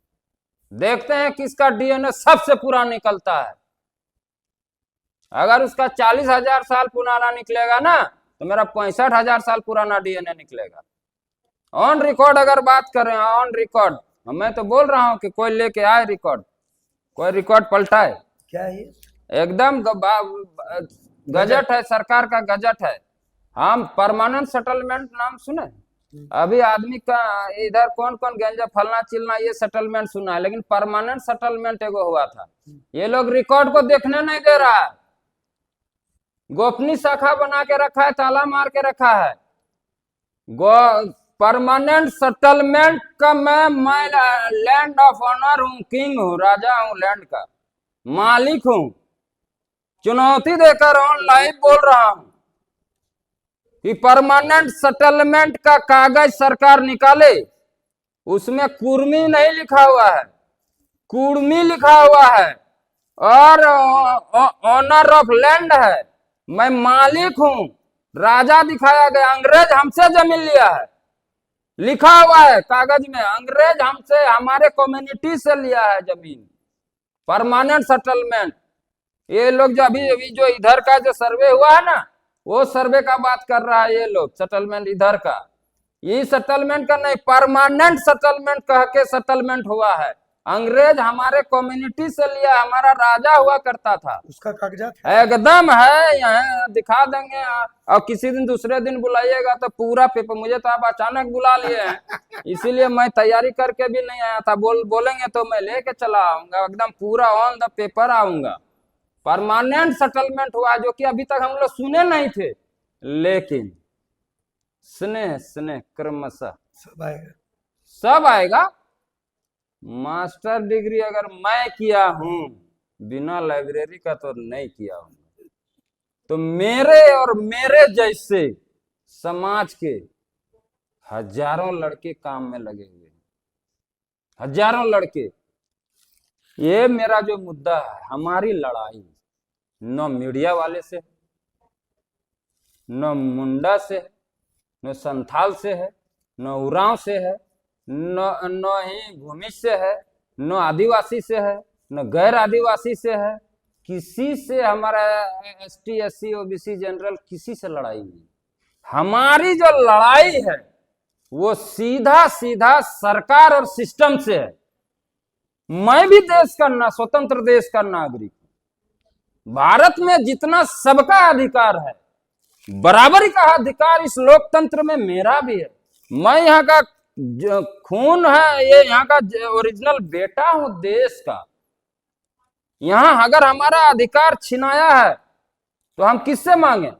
देखते हैं किसका डीएनए सबसे पुराना निकलता है। अगर उसका 40,000 साल पुराना निकलेगा ना, तो मेरा 65,000 साल पुराना डीएनए निकलेगा। ऑन रिकॉर्ड अगर बात कर रहे हैं, ऑन रिकॉर्ड, मैं तो बोल रहा हूं कि कोई लेके आए रिकॉर्ड, कोई रिकॉर्ड पलटाए।
क्या है ये?
एकदम गजट है, सरकार का गजट है। हम परमानेंट सेटलमेंट नाम सुने? अभी आदमी का इधर कौन कौन गंजा फलना चिलना ये सेटलमेंट सुना है, लेकिन परमानेंट सेटलमेंट एगो हुआ था। ये लोग रिकॉर्ड को देखने नहीं दे रहा है, गोपनीय शाखा बना के रखा है, ताला मार के रखा है। परमानेंट सेटलमेंट का मैं लैंड ऑफ ऑनर हूं, किंग हूं, राजा हूं, लैंड का मालिक हूं। चुनौती देकर ऑन लाइव बोल रहा हूं कि परमानेंट सेटलमेंट का कागज सरकार निकाले, उसमें कुर्मी नहीं लिखा हुआ है, कुर्मी लिखा हुआ है, और ऑनर ऑफ लैंड है, मैं मालिक हूं, राजा दिखाया गया। अंग्रेज हमसे जमीन लिया है, लिखा हुआ है कागज में, अंग्रेज हमसे, हमारे कम्युनिटी से लिया है जमीन। परमानेंट सेटलमेंट, ये लोग जो अभी जो इधर का जो सर्वे हुआ है ना, वो सर्वे का बात कर रहा है ये लोग, सेटलमेंट इधर का, ये सेटलमेंट का नहीं, परमानेंट सेटलमेंट कह के सेटलमेंट हुआ है। अंग्रेज हमारे कम्युनिटी से लिया, हमारा राजा हुआ करता था,
उसका कागजात
एकदम है, यहाँ दिखा देंगे। और किसी दिन दूसरे दिन बुलाइएगा तो पूरा पेपर, मुझे तो आप अचानक बुला लिए हैं, इसीलिए मैं तैयारी करके भी नहीं आया था। बोलेंगे तो मैं लेके चला आऊंगा, एकदम पूरा ऑन द पेपर आऊंगा। परमानेंट सेटलमेंट हुआ, जो कि अभी तक हम लोग सुने नहीं थे, लेकिन स्नेह स्नेह क्रमशः
सब आएगा।
सब आएगा। मास्टर डिग्री अगर मैं किया हूं बिना लाइब्रेरी का, तो नहीं किया हूं, तो मेरे और मेरे जैसे समाज के हजारों लड़के काम में लगे हुए हैं, हजारों लड़के। ये मेरा जो मुद्दा है, हमारी लड़ाई न मीडिया वाले से, न मुंडा से, न संथाल से है, न उरांव से है, न ही भूमि से है, न आदिवासी से है, न गैर आदिवासी से है, किसी से हमारा एसटी एससी ओबीसी जनरल किसी से लड़ाई नहीं। हमारी जो लड़ाई है वो सीधा सीधा सरकार और सिस्टम से है। मैं भी देश का स्वतंत्र देश का नागरिक हूं। भारत में जितना सबका अधिकार है, बराबरी का अधिकार इस लोकतंत्र में मेरा भी है। मैं यहाँ का खून है, ये यहाँ का ओरिजिनल बेटा हूं देश का। यहाँ अगर हमारा अधिकार छिनाया है तो हम किससे मांगे?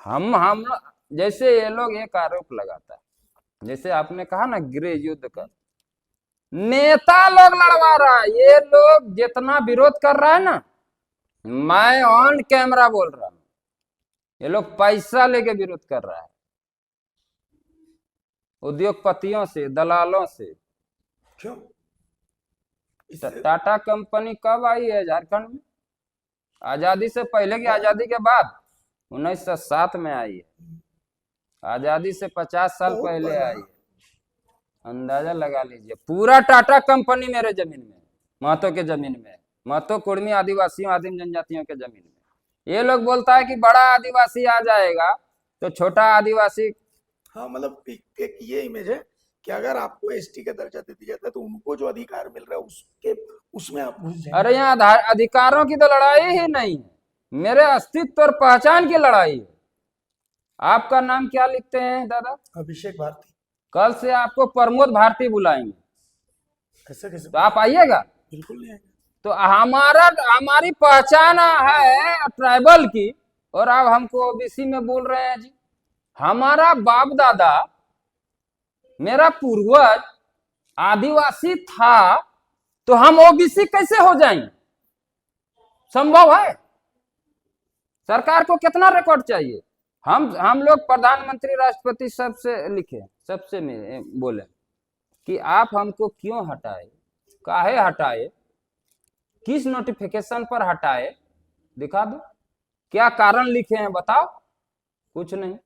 हम जैसे ये लोग एक आरोप लगाता है, जैसे आपने कहा ना गृह युद्ध का, नेता लोग लड़वा रहा है। ये लोग जितना विरोध कर रहा है ना, मैं ऑन कैमरा बोल रहा हूं, ये लोग पैसा लेके विरोध कर रहा है, उद्योगपतियों से, दलालों से।
क्यों?
टाटा कंपनी कब आई है झारखंड में? आजादी से पहले की आजादी के बाद 1907 में आई है। आजादी से 50 साल पहले आई है। अंदाजा लगा लीजिए, पूरा टाटा कंपनी मेरे जमीन में, महतो के जमीन में, महतो कुर्मी आदिवासियों आदिम जनजातियों के जमीन में। ये लोग बोलता है कि बड़ा आदिवासी आ जाएगा तो छोटा आदिवासी।
हाँ, मतलब एक ये इमेज है कि अगर आपको एसटी का दर्जा दे दिया जाता है तो उनको जो अधिकार मिल रहा है उसमें आप घुस जाएंगे।
अरे यहाँ अधिकारों की तो लड़ाई ही नहीं है, मेरे अस्तित्व और पहचान की लड़ाई है। आपका नाम क्या लिखते हैं दादा?
अभिषेक भारती।
कल से आपको प्रमोद भारती बुलाएंगे,
कैसे
तो आप आइएगा?
बिल्कुल नहीं आएगा।
तो हमारी पहचान है ट्राइबल की, और आप हमको ओबीसी में बोल रहे हैं जी। हमारा बाप दादा, मेरा पूर्वज आदिवासी था, तो हम ओबीसी कैसे हो जाएंगे? संभव है? सरकार को कितना रिकॉर्ड चाहिए? हम लोग प्रधानमंत्री, राष्ट्रपति सबसे लिखे, सबसे बोले कि आप हमको क्यों हटाए, काहे हटाए, किस नोटिफिकेशन पर हटाए, दिखा दो, क्या कारण लिखे हैं बताओ। कुछ नहीं।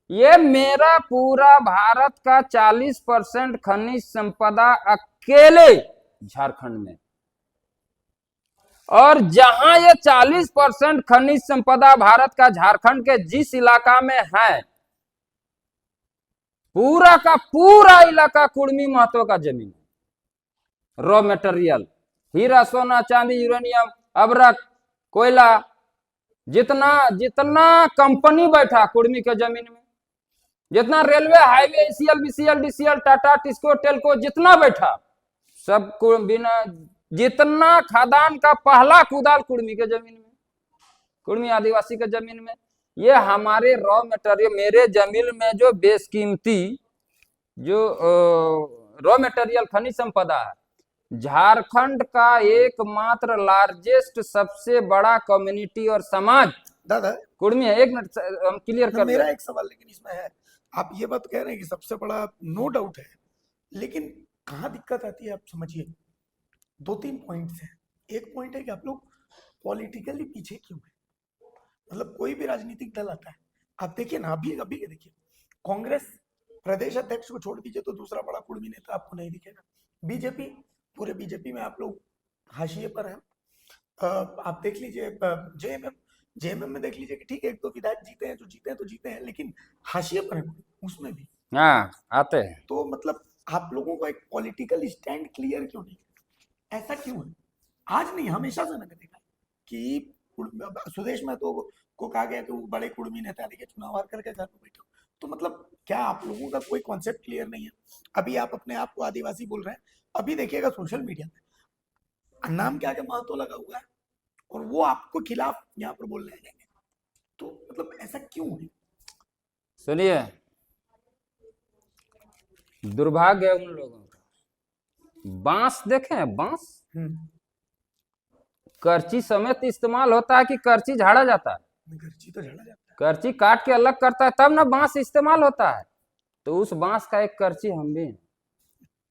ये मेरा पूरा भारत का 40% खनिज संपदा अकेले झारखंड में, और जहां ये 40% खनिज संपदा भारत का झारखंड के जिस इलाका में है, पूरा का पूरा इलाका कुर्मी महतो का जमीन है। रॉ मटेरियल, हीरा, सोना, चांदी, यूरेनियम, अबरक, कोयला, जितना जितना कंपनी बैठा कुर्मी के जमीन में, जितना railway, highway, ECL, BCL, DCL, Tata, TISCO, Telco, जितना बैठा, सब बिना, जितना खदान का पहला कुदाल कुर्मी के जमीन में, कुर्मी आदिवासी के जमीन में। ये हमारे रॉ मटेरियल, मेरे जमीन में जो बेशकीमती जो रॉ मटेरियल खनिज संपदा है, झारखंड का एकमात्र लार्जेस्ट सबसे बड़ा कम्युनिटी और समाज
दादा
कुर्मी है। एक मिनट हम क्लियर कर
मेरा एक सवाल लेकिन इसमें है, आप ये बात कह रहे हैं कि सबसे बड़ा, नो डाउट है, लेकिन कहाँ दिक्कत आती है आप समझिए। 2-3 पॉइंट्स हैं। एक पॉइंट है कि आप लोग पॉलिटिकली पीछे क्यों है। मतलब कोई भी राजनीतिक दल आता है, आप देखिए ना, अभी अभी देखिए, कांग्रेस प्रदेश अध्यक्ष को छोड़ दीजिए तो दूसरा बड़ा कुर्मी नेता आपको नहीं दिखेगा। बीजेपी, पूरे बीजेपी में आप लोग हाशिए पर हैं। आप देख लीजिए जेएमएम में देख लीजिए कि ठीक है, एक दो विधायक जीते हैं, जो जीते हैं तो जीते हैं, लेकिन हाशिए पर है उसमें भी।
हाँ, आते हैं।
तो मतलब आप लोगों का एक पॉलिटिकल स्टैंड क्लियर क्यों नहीं, ऐसा क्यों है? आज नहीं, हमेशा से मैंने देखा कि सुदेश महतो को कहा गया कि वो बड़े कुर्मी नेता, लेके चुनाव हार करके घर में बैठे हो। तो मतलब क्या आप लोगों का कोई कॉन्सेप्ट क्लियर नहीं है? अभी आप अपने आप को आदिवासी बोल रहे हैं, अभी देखिएगा सोशल मीडिया में नाम क्या क्या महतो लगा हुआ है, और वो आपको खिलाफ यहाँ पर बोलने लगेंगे। तो मतलब ऐसा क्यों है?
सुनिए, दुर्भाग्य है उन लोगों का। बांस देखे हैं? बांस करची समेत इस्तेमाल होता है कि करची झाड़ा जाता है?
करची तो झाड़ा जाता है।
करची काट के अलग करता है तब ना बांस इस्तेमाल होता है। तो उस बांस का एक करची हम भी हैं,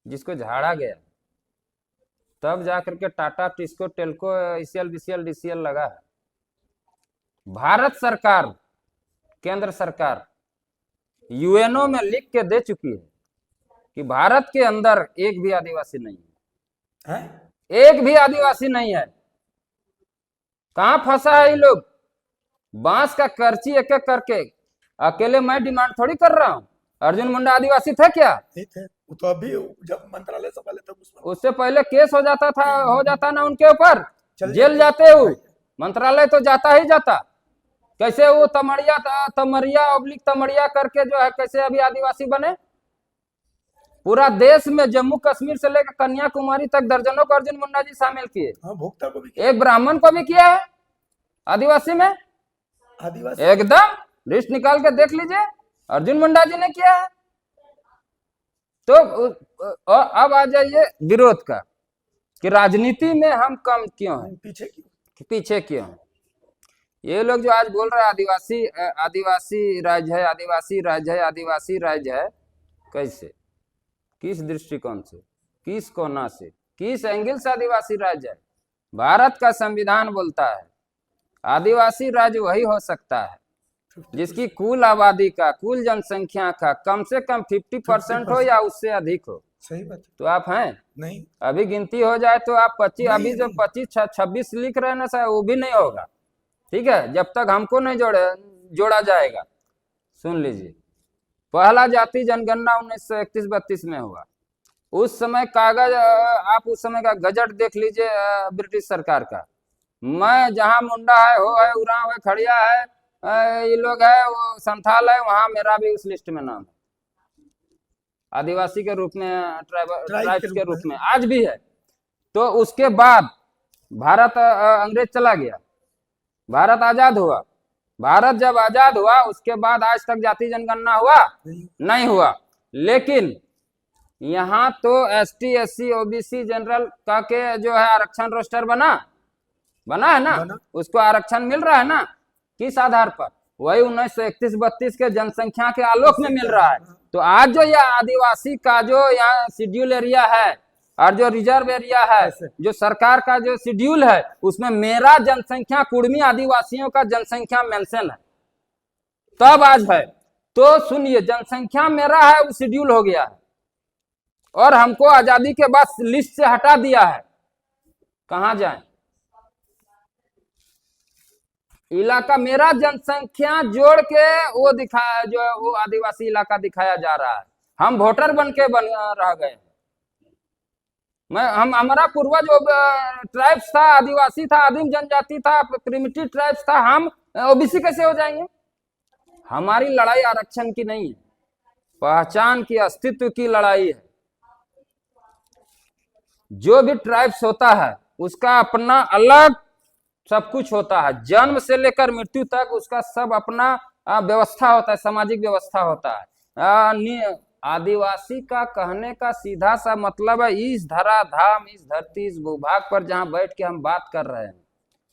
जिसको झाड़ा गया, तब जाकर के Tata, TISCO, Telco, ECL, BCL, DCL लगा है। भारत सरकार, केंद्र सरकार यूएनओ में लिख के दे चुकी है कि भारत के अंदर एक भी आदिवासी नहीं है, एक भी आदिवासी नहीं है। कहां फंसा है ये लोग? बांस का करची एक एक करके, अकेले मैं डिमांड थोड़ी कर रहा हूं। अर्जुन मुंडा आदिवासी थे क्या?
नहीं थे, वो तो अभी जब मंत्रालय संभाले तब
उससे पहले केस हो जाता ना उनके ऊपर, जेल जाते हो, मंत्रालय तो जाता ही जाता। कैसे वो तमरिया ऑब्लिक तमरिया करके जो है, कैसे अभी आदिवासी बने? पूरा देश में जम्मू कश्मीर से लेकर कन्याकुमारी तक दर्जनों को अर्जुन मुंडा जी शामिल किए।
भोक्ता को भी किया।
एक ब्राह्मण को भी किया है आदिवासी में।
आदिवासी
एकदम लिस्ट निकाल के देख लीजिए, अर्जुन मुंडा जी ने किया है। तो अब आ जाइए विरोध का, कि राजनीति में हम कम क्यों हैं, पीछे क्यों हैं। ये लोग जो आज बोल रहे हैं आदिवासी राज्य है, आदिवासी राज्य है, आदिवासी राज्य है, कैसे, किस दृष्टिकोण से, किस कोना से, किस एंगल से आदिवासी राज्य है? भारत का संविधान बोलता है आदिवासी राज्य वही हो सकता है जिसकी कुल आबादी का, कुल जनसंख्या का कम से कम 50% हो या उससे अधिक हो।
सही बात। तो
आप हैं
नहीं,
अभी गिनती हो जाए तो आप 25, अभी जो 25-26 लिख रहे हैं ना सर, वो भी नहीं होगा। ठीक है, जब तक हमको नहीं जोड़ा जाएगा। सुन लीजिए, पहला जाति जनगणना 1931-32 में हुआ। उस समय कागज, आप उस समय का गजट देख लीजिए ब्रिटिश सरकार का। मैं जहां मुंडा है, हो है, उरांव है, खड़िया है, ये लोग है, वो संथाल है, वहां मेरा भी उस लिस्ट में नाम है, आदिवासी के रूप में, ट्राइब्स के रूप में आज भी है। तो उसके बाद भारत अंग्रेज चला गया, भारत आजाद हुआ, भारत जब आजाद हुआ उसके बाद आज तक जाति जनगणना हुआ नहीं हुआ। लेकिन यहाँ तो ST SC OBC जनरल का के जो है आरक्षण रोस्टर बना है ना,
बना।
उसको आरक्षण मिल रहा है ना, किस आधार पर? वही 1931-32 के जनसंख्या के आलोक में मिल रहा है। तो आज जो यह आदिवासी का जो यहाँ शेड्यूल एरिया है और जो रिजर्व एरिया है, जो सरकार का जो शेड्यूल है, उसमें मेरा जनसंख्या कुर्मी आदिवासियों का जनसंख्या मेंशन है, तब आज है। तो सुनिए, जनसंख्या मेरा है, वो शेड्यूल हो गया है और हमको आजादी के बाद लिस्ट से हटा दिया है। कहां जाएं? इलाका मेरा जनसंख्या जोड़ के वो दिखाया, जो है वो आदिवासी इलाका दिखाया जा रहा है। हम वोटर बन रह गए। हमारा पूर्वज ट्राइब्स था, आदिवासी था, आदिम जनजाति था, प्रिमिटिव ट्राइब्स था, हम OBC कैसे हो जाएंगे? हमारी लड़ाई आरक्षण की नहीं है, पहचान की, अस्तित्व की लड़ाई है। जो भी ट्राइब्स होता है उसका अपना अलग सब कुछ होता है, जन्म से लेकर मृत्यु तक उसका सब अपना व्यवस्था होता है, सामाजिक व्यवस्था होता है। आदिवासी का कहने का सीधा सा मतलब है, इस धराधाम, इस धरती, इस भूभाग पर जहां बैठ के हम बात कर रहे हैं,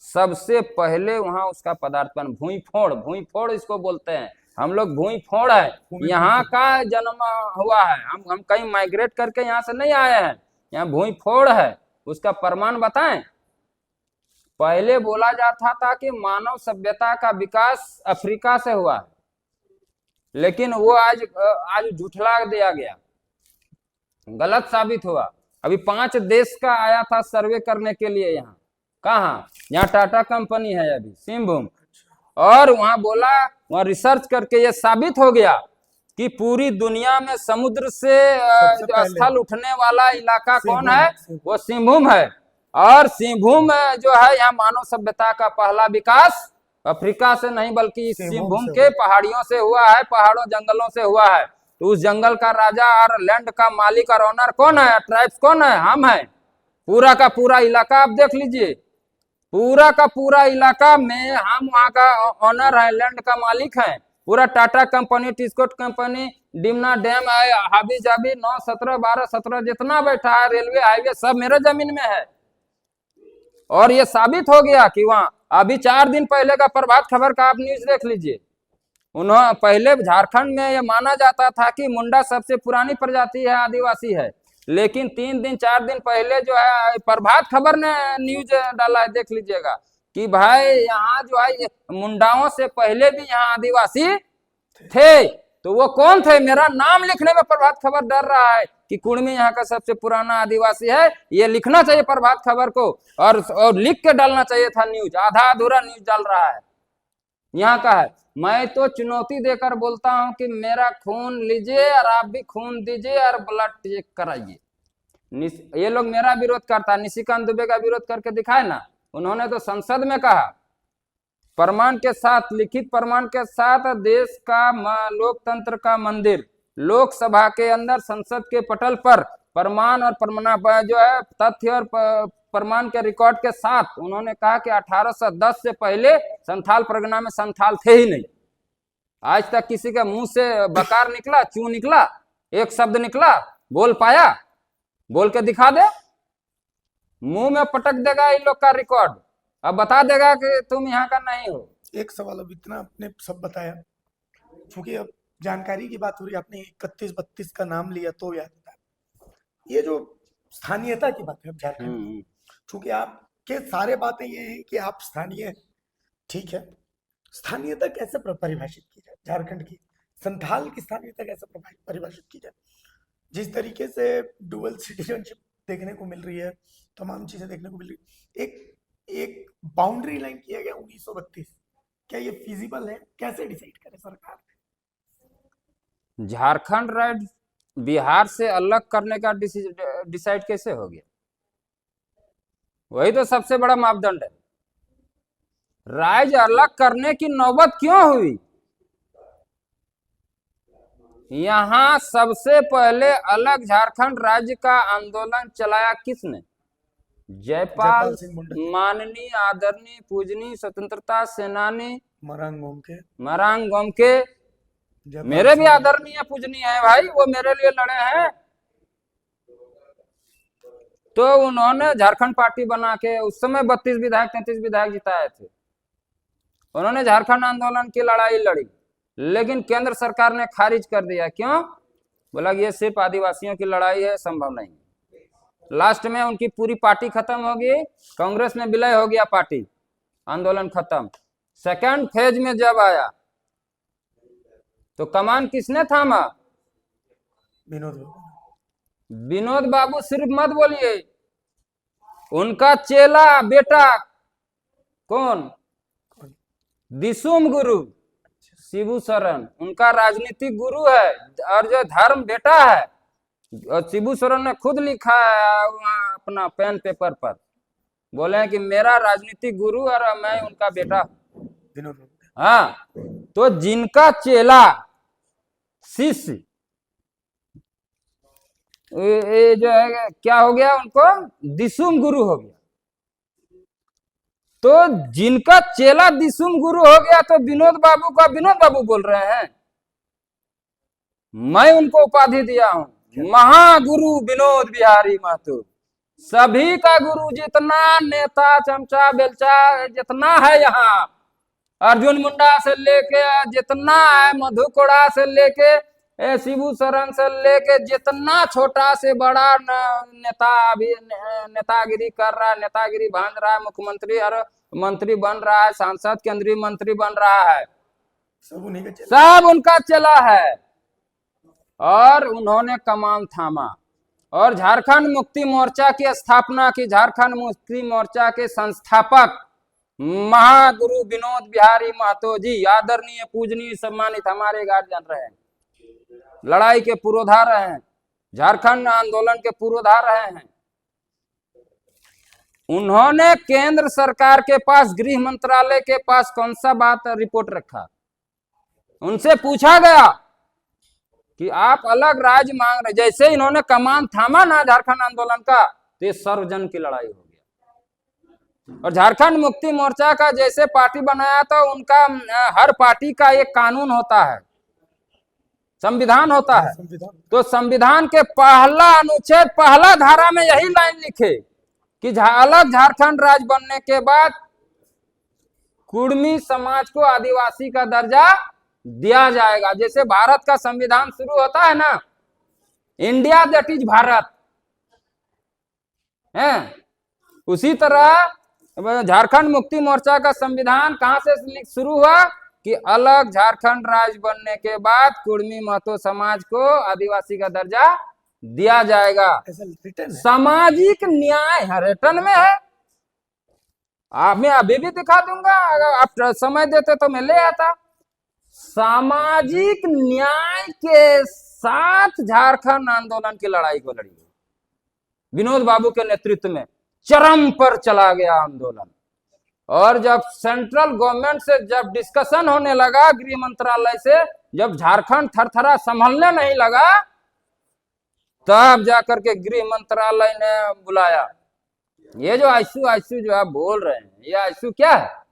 सबसे पहले वहां उसका पदार्पण भूइफोड़ इसको बोलते हैं। हम लोग भूइफोड़ है, यहाँ का जन्म हुआ है। हम कहीं माइग्रेट करके यहाँ से नहीं आए हैं, यहाँ भूइफोड़ है। उसका प्रमाण बताएं? पहले बोला जाता था कि मानव सभ्यता का विकास अफ्रीका से हुआ, लेकिन वो आज झुठला दिया गया, गलत साबित हुआ। अभी 5 देश का आया था सर्वे करने के लिए, यहाँ कहाँ, यहाँ टाटा कंपनी है अभी सिंहभूम, और वहां बोला, वहां रिसर्च करके ये साबित हो गया कि पूरी दुनिया में समुद्र से स्थल उठने वाला इलाका कौन है? वो सिंहभूम है। और सिंहभूम जो है, यहाँ मानव सभ्यता का पहला विकास अफ्रीका से नहीं बल्कि सिंहभूम के पहाड़ियों से हुआ है, पहाड़ों जंगलों से हुआ है। तो उस जंगल का राजा और लैंड का मालिक और ओनर कौन है? ट्राइब्स कौन है? हम हैं। पूरा का पूरा इलाका आप देख लीजिए, पूरा का पूरा इलाका में हम वहाँ का ओनर है, लैंड का मालिक है। पूरा टाटा कंपनी, टिस्कोट कंपनी, डिमना डैम है, हाबी जाबी 9, 17, 12, 17 जितना बैठा है, रेलवे हाईवे सब मेरे जमीन में है। और ये साबित हो गया कि वहां अभी 4 दिन पहले का प्रभात खबर का आप न्यूज देख लीजिए, उन्होंने पहले झारखंड में ये माना जाता था कि मुंडा सबसे पुरानी प्रजाति है, आदिवासी है, लेकिन 3 दिन 4 दिन पहले जो है प्रभात खबर ने न्यूज डाला है, देख लीजिएगा कि भाई यहाँ जो है मुंडाओं से पहले भी यहाँ आदिवासी थे। तो वो कौन थे? मेरा नाम लिखने में प्रभात खबर डर रहा है कि कुर्मी यहाँ का सबसे पुराना आदिवासी है। ये लिखना चाहिए प्रभात खबर को, और लिख के डालना चाहिए था न्यूज। आधा अधूरा न्यूज डाल रहा है, यहाँ का है। मैं तो चुनौती देकर बोलता हूं कि मेरा खून लीजिए और आप भी खून दीजिए और ब्लड चेक कराइए। ये लोग मेरा विरोध करता, निशिकांत दुबे का विरोध करके दिखाए ना। उन्होंने तो संसद में कहा, प्रमाण के साथ, लिखित प्रमाण के साथ, देश का लोकतंत्र का मंदिर लोकसभा के अंदर संसद के पटल पर प्रमाण और जो है तथ्य और प्रमाण के रिकॉर्ड के साथ उन्होंने कहा कि 1810 से पहले संथाल परगना में संथाल थे ही नहीं। आज तक किसी के मुंह से बकार निकला, चू निकला, एक शब्द निकला, बोल पाया? बोल के दिखा दे, मुंह में पटक देगा इन लोग का रिकॉर्ड, अब बता देगा कि तुम यहाँ का नहीं हो।
एक सवाल, अब इतना आपने सब बताया, क्योंकि अब जानकारी की बात हो रही है, आपने 31-32 का नाम लिया तो याद आता है ये जो स्थानीयता की बात है। अब झारखंड, चूंकि आपके सारे बातें ये हैं कि आप स्थानीय, ठीक है, स्थानीयता कैसे परिभाषित की जाए? झारखंड की संथाल की स्थानीयता कैसे परिभाषित की जाए? जिस तरीके से डुअल सिटीजनशिप देखने को मिल रही है, तमाम चीजें देखने को मिल रही है, एक बाउंड्री लाइन किया गया 1932, क्या ये फिजिबल है? कैसे डिसाइड करे सरकार?
झारखंड राज्य बिहार से अलग करने का डिसाइड कैसे हो गया? वही तो सबसे बड़ा मापदंड है। राज्य अलग करने की नौबत क्यों हुई? यहां सबसे पहले अलग झारखंड राज्य का आंदोलन चलाया किसने? जयपाल
सिंह मुंडा,
माननीय आदरणीय पूजनीय स्वतंत्रता सेनानी
मरांग गोमके,
मरांग गोमके
जयपाल
मेरे भी
सिंह,
आदरणीय पूजनीय है भाई, वो मेरे लिए लड़े हैं। तो उन्होंने झारखंड पार्टी बना के उस समय 32 विधायक 33 विधायक जिताए थे। उन्होंने झारखंड आंदोलन की लड़ाई लड़ी, लेकिन केंद्र सरकार ने खारिज कर दिया। क्यों? बोला कि ये सिर्फ आदिवासियों की लड़ाई है, संभव नहीं। लास्ट में उनकी पूरी पार्टी खत्म हो गई, कांग्रेस में विलय हो गया पार्टी, आंदोलन खत्म। सेकंड फेज में जब आया तो कमान किसने थामा?
विनोद बाबू,
विनोद बाबू सिर्फ मत बोलिए, उनका चेला बेटा कौन? दिसुम गुरु शिबू सोरेन उनका राजनीतिक गुरु है, और जो धर्म बेटा है, और शिबू सोरेन ने खुद लिखा है वहाँ अपना पेन पेपर पर, बोले हैं कि मेरा राजनीतिक गुरु और मैं उनका बेटा।
विनोद बाबू,
हाँ, तो जिनका चेला शिष्य ये जो है क्या हो गया, उनको दिसुम गुरु हो गया। तो जिनका चेला दिसुम गुरु हो गया, तो विनोद बाबू का विनोद बाबू बोल रहे हैं। मैं उनको उपाधि दिया हूं, महागुरु विनोद बिहारी महतो, सभी का गुरु। जितना नेता चमचा बेलचा जितना है यहाँ, अर्जुन मुंडा से लेके जितना है, मधु कोड़ा से लेके शिबू सोरेन से लेके जितना छोटा से बड़ा नेता अभी नेतागिरी कर रहा है, नेतागिरी भांज रहा है, मुख्यमंत्री और मंत्री बन रहा है, सांसद केंद्रीय मंत्री बन रहा है,
सब उन्हीं का चेला।
सब उनका चला है। और उन्होंने कमान थामा और झारखंड मुक्ति मोर्चा की स्थापना की। झारखंड मुक्ति मोर्चा के संस्थापक महागुरु विनोद बिहारी महतो जी, आदरणीय पूजनीय सम्मानित हमारे गार्जियन रहे हैं, लड़ाई के पुरोधा रहे हैं, झारखंड आंदोलन के पुरोधा रहे हैं। उन्होंने केंद्र सरकार के पास, गृह मंत्रालय के पास कौन सा बात रिपोर्ट रखा? उनसे पूछा गया कि आप अलग राज्य मांग रहे, जैसे इन्होंने कमान थामा ना झारखंड आंदोलन का, तो ये सर्वजन की लड़ाई हो गया। और झारखंड मुक्ति मोर्चा का जैसे पार्टी बनाया था, उनका हर पार्टी का एक कानून होता है, संविधान होता है। तो संविधान के पहला अनुच्छेद पहला धारा में यही लाइन लिखे कि अलग झारखंड राज्य बनने के बाद कुर्मी समाज को आदिवासी का दर्जा दिया जाएगा। जैसे भारत का संविधान शुरू होता है ना, इंडिया दैट इज भारत है, उसी तरह झारखंड मुक्ति मोर्चा का संविधान कहां से शुरू हुआ कि अलग झारखंड राज्य बनने के बाद कुर्मी महतो समाज को आदिवासी का दर्जा दिया जाएगा। सामाजिक न्याय रिटर्न में है, आप मैं अभी भी दिखा दूंगा, अगर आप समय देते तो मैं ले आता। सामाजिक न्याय के साथ झारखंड आंदोलन की लड़ाई को लड़ी विनोद बाबू के नेतृत्व में, चरम पर चला गया आंदोलन। और जब सेंट्रल गवर्नमेंट से जब डिस्कशन होने लगा, गृह मंत्रालय से, जब झारखंड थरथरा संभलने नहीं लगा, तब जाकर के गृह मंत्रालय ने बुलाया। ये जो आईसू आईसू जो आप बोल रहे हैं, ये आईसू क्या है?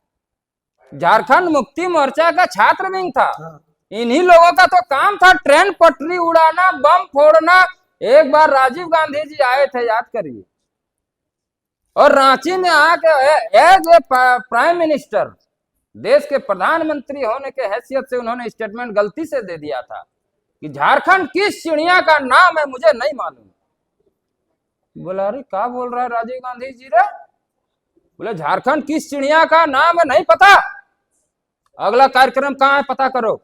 झारखंड मुक्ति मोर्चा का छात्र विंग था। इन्हीं लोगों का तो काम था ट्रेन पटरी उड़ाना, बम फोड़ना। एक बार राजीव गांधी जी आए थे, याद करिए, और रांची में आके एज ए प्राइम मिनिस्टर, देश के प्रधानमंत्री होने के हैसियत से उन्होंने स्टेटमेंट गलती से दे दिया था कि झारखंड किस चिड़िया का नाम है मुझे नहीं मालूम। बोला अरे क्या बोल रहा है राजीव गांधी जी रे? बोले झारखंड किस चिड़िया का नाम है नहीं पता, अगला कार्यक्रम कहाँ है पता करो।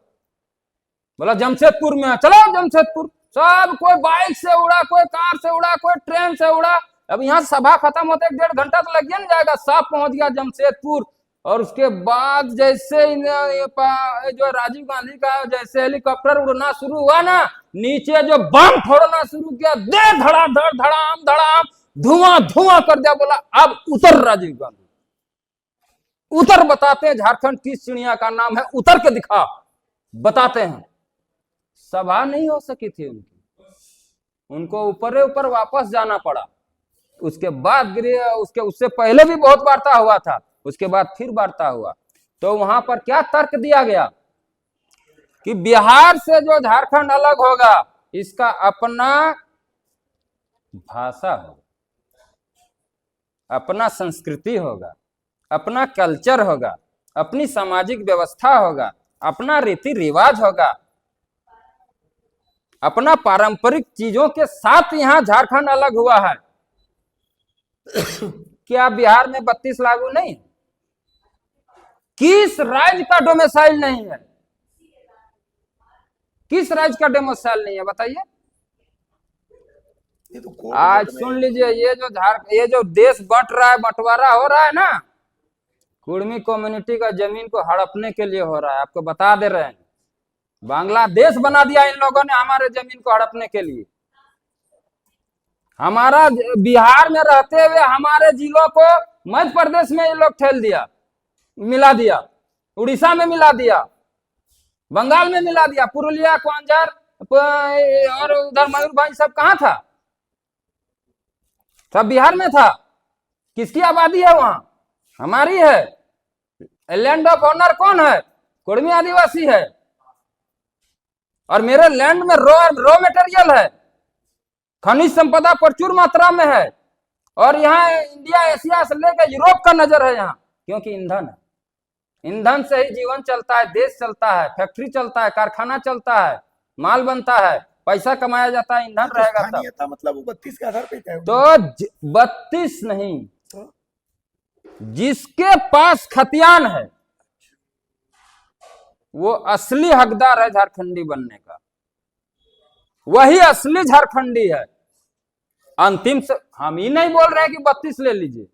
बोला जमशेदपुर में है, चलो जमशेदपुर। सब कोई बाइक से उड़ा, कोई कार से उड़ा, कोई ट्रेन से उड़ा। अब यहाँ सभा खत्म होते 1.5 घंटा तो लग ही जाएगा, सब पहुंच गया जमशेदपुर। और उसके बाद जैसे जो राजीव गांधी का जैसे हेलीकॉप्टर उड़ना शुरू हुआ ना, नीचे जो बम फोड़ना शुरू किया, दे धड़ाधड़ धड़ाम धड़ाम, धुआं धुआं कर दिया। बोला अब उतर राजीव गांधी, उतर, बताते हैं झारखंड किस चिड़िया का नाम है, उतर के दिखा, बताते हैं। सभा नहीं हो सकी थी उनकी, उनको ऊपर वापस जाना पड़ा। उसके बाद गृह उसके उससे पहले भी बहुत वार्ता हुआ था, उसके बाद फिर वार्ता हुआ। तो वहां पर क्या तर्क दिया गया कि बिहार से जो झारखंड अलग होगा, इसका अपना भाषा होगा, अपना संस्कृति होगा, अपना कल्चर होगा, अपनी सामाजिक व्यवस्था होगा, अपना रीति रिवाज होगा, अपना पारंपरिक चीजों के साथ यहां झारखंड अलग हुआ है। क्या बिहार में 32 लागू नहीं? किस राज्य का डोमिसाइल नहीं है? किस राज्य का डोमिसाइल नहीं है बताइए?
ये तो
आज सुन लीजिए, ये जो देश बंट रहा है, बंटवारा हो रहा है ना, कुर्मी कम्युनिटी का जमीन को हड़पने के लिए हो रहा है। आपको बता दे रहे हैं, बांग्लादेश बना दिया इन लोगों ने हमारे जमीन को हड़पने के लिए। हमारा बिहार में रहते हुए हमारे जिलों को मध्य प्रदेश में ये लोग ठेल दिया, मिला दिया, उड़ीसा में मिला दिया, बंगाल में मिला दिया। पुरुलिया, क्वांजार और उधर मयूरभंज सब कहां था? सब बिहार में था। किसकी आबादी है वहां? हमारी है। लैंड ऑफ ऑनर कौन है? कुर्मी आदिवासी है। और मेरे लैंड में रॉ मटेरियल है, खनिज संपदा प्रचुर मात्रा में है। और यहाँ इंडिया, एशिया से लेकर यूरोप का नजर है यहाँ, क्योंकि ईंधन है। ईंधन से ही जीवन चलता है, देश चलता है, फैक्ट्री चलता है, कारखाना चलता है, माल बनता है, पैसा कमाया जाता है, ईंधन रहेगा तब।
मतलब वो 32 के आधार पे तय हुआ।
तो 32 नहीं, जिसके पास खतियान है वो असली हकदार है झारखंडी बनने का, वही असली झारखंडी है। अंतिम से हम ही नहीं बोल रहे हैं कि 32 ले लीजिए,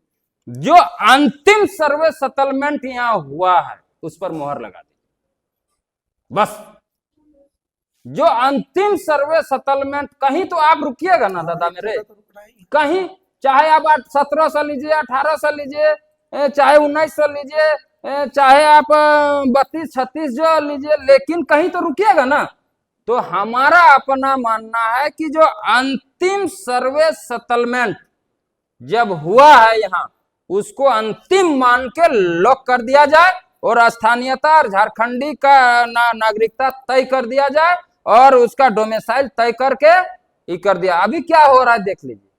जो अंतिम सर्वे सेटलमेंट यहां हुआ है उस पर मोहर लगा दीजिए बस। जो अंतिम सर्वे सेटलमेंट, कहीं तो आप रुकिएगा ना दादा मेरे, कहीं चाहे आप 1700 लीजिए, 1800 लीजिए, चाहे 1900 लीजिए, चाहे आप 32-36 जो लीजिए, लेकिन कहीं तो रुकिएगा ना। तो हमारा अपना मानना है कि जो अंतिम सर्वे सेटलमेंट जब हुआ है यहाँ, उसको अंतिम मान के लॉक कर दिया जाए और स्थानीयता और झारखंडी का नागरिकता तय कर दिया जाए और उसका डोमिसाइल तय करके ये कर दिया। अभी क्या हो रहा है देख लीजिए।